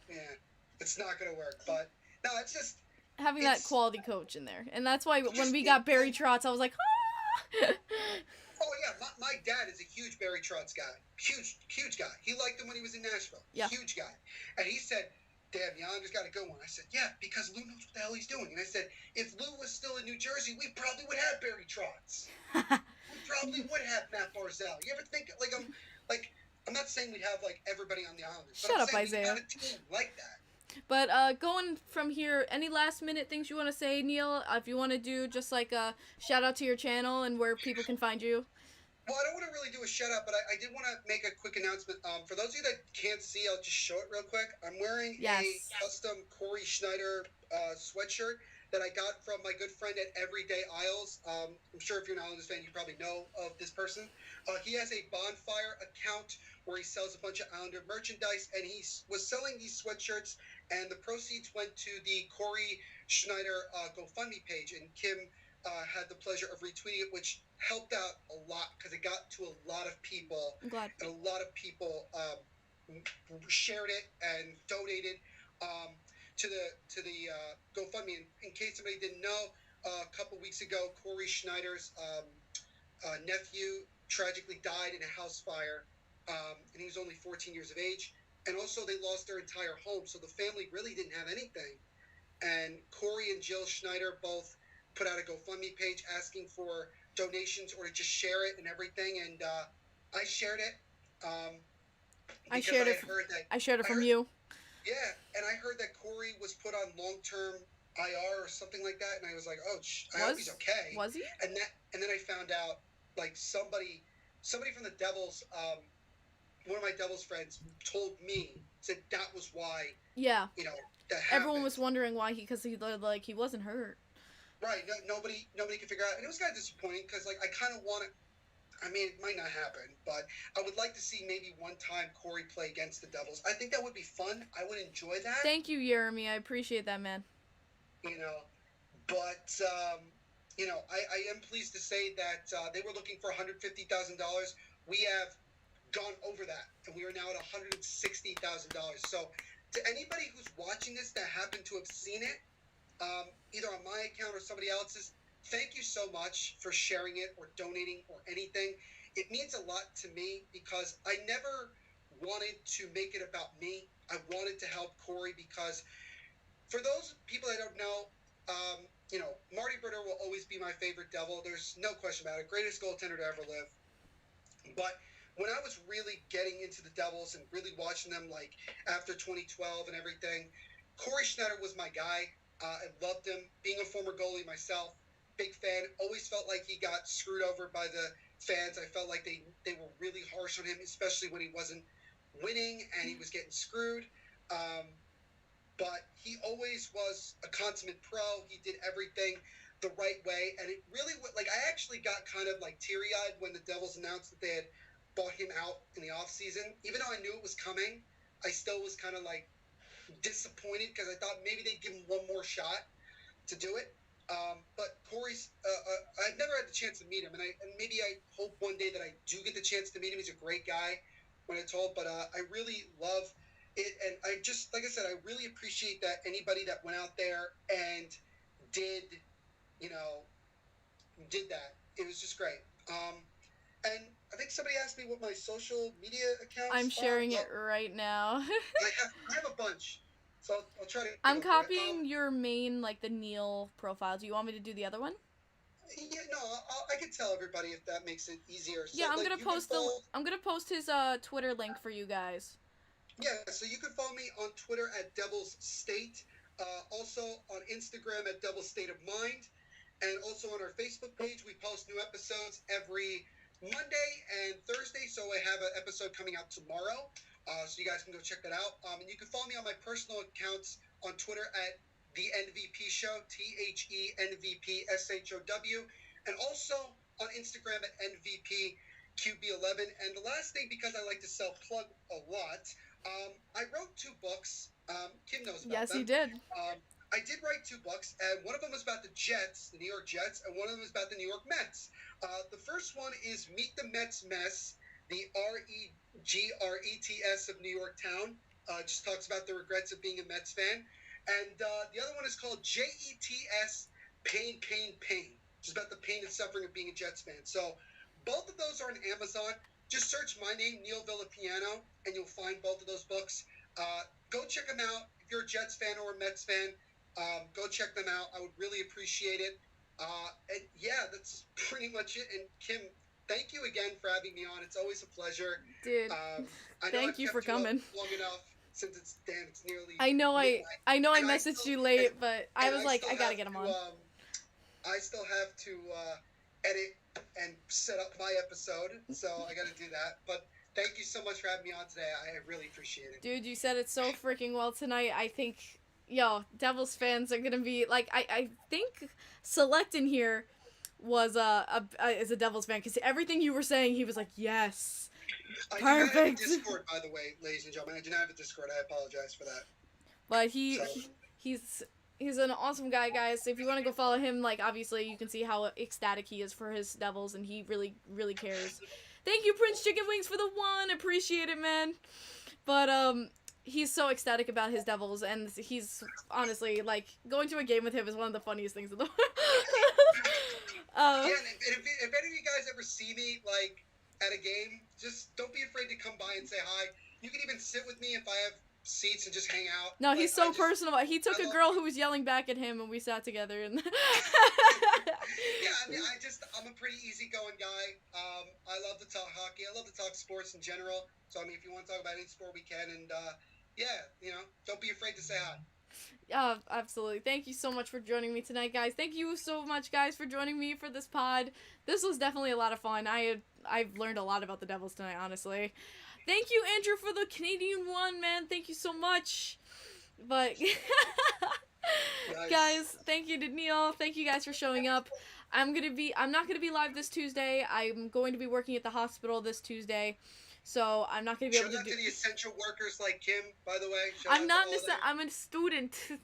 it's not gonna work. But, no, it's just... Having that quality coach in there. And that's why when we got Barry Trotz, I was like, ah! Oh, yeah, my dad is a huge Barry Trotz guy. Huge guy. He liked him when he was in Nashville. Yeah. Huge guy. And he said, damn, the Islanders got a good one. I said, yeah, because Lou knows what the hell he's doing. And I said, if Lou was still in New Jersey, we probably would have Barry Trotz. We probably would have Matt Barzal. You ever think, I'm not saying we'd have, everybody on the Islanders. Shut up, Isaiah. We have a team like that. But going from here, any last minute things you want to say, Neil? If you want to do just a shout out to your channel and where people can find you. Well, I don't want to really do a shout out, but I did want to make a quick announcement. For those of you that can't see, I'll just show it real quick. I'm wearing a custom Corey Schneider sweatshirt that I got from my good friend at Everyday Isles. I'm sure if you're an Islanders fan, you probably know of this person. He has a Bonfire account where he sells a bunch of Islander merchandise, and he was selling these sweatshirts, and the proceeds went to the Corey Schneider GoFundMe page, and Kim had the pleasure of retweeting it, which helped out a lot because it got to a lot of people. I'm glad. And a lot of people shared it and donated to the GoFundMe. In case somebody didn't know, a couple weeks ago, Corey Schneider's nephew tragically died in a house fire, and he was only 14 years of age. And also, they lost their entire home, so the family really didn't have anything. And Corey and Jill Schneider both put out a GoFundMe page asking for donations or to just share it and everything. And I shared it. I shared it from you. Yeah, and I heard that Corey was put on long-term IR or something like that, and I was like, oh, I hope he's okay. Was he? And then I found out, somebody from the Devils, one of my Devils friends told me, said that was why. Yeah. That happened. Everyone was wondering why because he wasn't hurt. Right. Nobody could figure out, and it was kind of disappointing because I kind of want to. I mean, it might not happen, but I would like to see maybe one time Corey play against the Devils. I think that would be fun. I would enjoy that. Thank you, Jeremy. I appreciate that, man. But I am pleased to say that they were looking for $150,000. We have gone over that, and we are now at $160,000. So, to anybody who's watching this that happened to have seen it, either on my account or somebody else's, thank you so much for sharing it or donating or anything. It means a lot to me because I never wanted to make it about me. I wanted to help Corey because for those people that don't know, Marty Brodeur will always be my favorite Devil. There's no question about it. Greatest goaltender to ever live. But when I was really getting into the Devils and really watching them, like after 2012 and everything, Corey Schneider was my guy. I loved him. Being a former goalie myself, big fan. Always felt like he got screwed over by the fans. I felt like they were really harsh on him, especially when he wasn't winning and he was getting screwed. But he always was a consummate pro. He did everything the right way. And it really, I actually got kind of like teary-eyed when the Devils announced that they had bought him out in the offseason. Even though I knew it was coming, I still was kind of like disappointed because I thought maybe they'd give him one more shot to do it. But Corey's, I've never had the chance to meet him. And maybe I hope one day that I do get the chance to meet him. He's a great guy when I told, but I really love it, and I just, like I said, I really appreciate that anybody that went out there and did, did that. It was just great. And I think somebody asked me what my social media accounts I'm sharing are. it right now. I have a bunch, so I'll try to. I'm copying your main, like the Neil profile. Do you want me to do the other one? Yeah, no, I can tell everybody if that makes it easier. So, Yeah, I'm gonna post his Twitter link for you guys. Yeah, so you can follow me on Twitter at Devil's State, also on Instagram at Devil's State of Mind, and also on our Facebook page. We post new episodes every Monday and Thursday, so I have an episode coming out tomorrow, so you guys can go check that out. And you can follow me on my personal accounts on Twitter at The NVP Show, THENVPSHOW, and also on Instagram at NVPQB11. And the last thing, because I like to self-plug a lot, I wrote 2 books. Kim knows about them. Yes, you did. I did write 2 books, and one of them was about the Jets, the New York Jets, and one of them was about the New York Mets. The first one is Meet the Mets Mess, the REGRETS of New York Town. Just talks about the regrets of being a Mets fan. And the other one is called JETS, Pain, Pain, Pain, which is about the pain and suffering of being a Jets fan. So both of those are on Amazon. Just search my name, Neil Villapiano, and you'll find both of those books. Go check them out. If you're a Jets fan or a Mets fan, go check them out. I would really appreciate it. And yeah, that's pretty much it. And Kim, thank you again for having me on. It's always a pleasure. Dude, thank you for coming. Long enough since it's nearly. I know midnight. I know I And messaged still- you late, and- but I and was like, still I gotta have get him to, on. I still have to edit and set up my episode, so I got to do that. But thank you so much for having me on today. I really appreciate it. Dude, you said it so freaking well tonight. I think, Devils fans are gonna be like, I think Select in here is a Devils fan because everything you were saying, he was like, yes, I do not have a perfect. Discord, by the way, ladies and gentlemen. I do not have a Discord. I apologize for that. But So- he's an awesome guy, guys. If you want to go follow him, like, obviously you can see how ecstatic he is for his Devils, and he really, really cares. Thank you, Prince Chicken Wings, for the 1. Appreciate it, man. But he's so ecstatic about his Devils, and he's honestly, like, going to a game with him is one of the funniest things in the world. Yeah, and if any of you guys ever see me, like, at a game, just don't be afraid to come by and say hi. You can even sit with me if I have seats and just hang out. No, he's so I just- personal. He took I a love- girl who was yelling back at him, and we sat together. And Yeah, I mean, I'm a pretty easygoing guy. I love to talk hockey. I love to talk sports in general. So, I mean, if you want to talk about any sport, we can. And, yeah, don't be afraid to say hi. Yeah, absolutely. Thank you so much for joining me tonight, guys. Thank you so much, guys, for joining me for this pod. This was definitely a lot of fun. I've learned a lot about the Devils tonight, honestly. Thank you, Andrew, for the Canadian 1, man. Thank you so much. But, Nice. guys, thank you to Neil. Thank you guys for showing up. I'm not gonna be live this Tuesday. I'm going to be working at the hospital this Tuesday, so I'm not gonna be Shout able out to to do. the essential workers like Kim, by the way. Shout out I'm to not all of them. I'm a student. I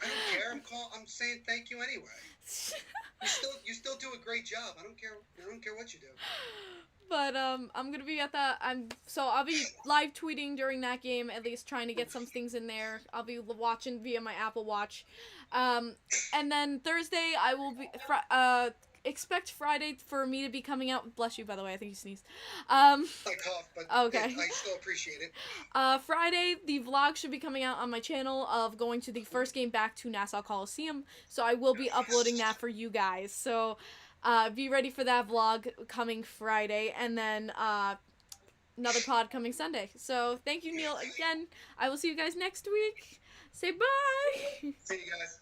don't care. I'm saying thank you anyway. You still do a great job. I don't care what you do. But I'm gonna be at that. I'll be live tweeting during that game, at least trying to get some things in there. I'll be watching via my Apple Watch, and then Thursday I will be expect Friday for me to be coming out. Bless you, by the way. I think you sneezed. I cough, but Okay. I still appreciate it. Friday, the vlog should be coming out on my channel of going to the first game back to Nassau Coliseum. So I will be uploading that for you guys. So be ready for that vlog coming Friday, and then another pod coming Sunday. So thank you, Neil, again. I will see you guys next week. Say bye. See you guys.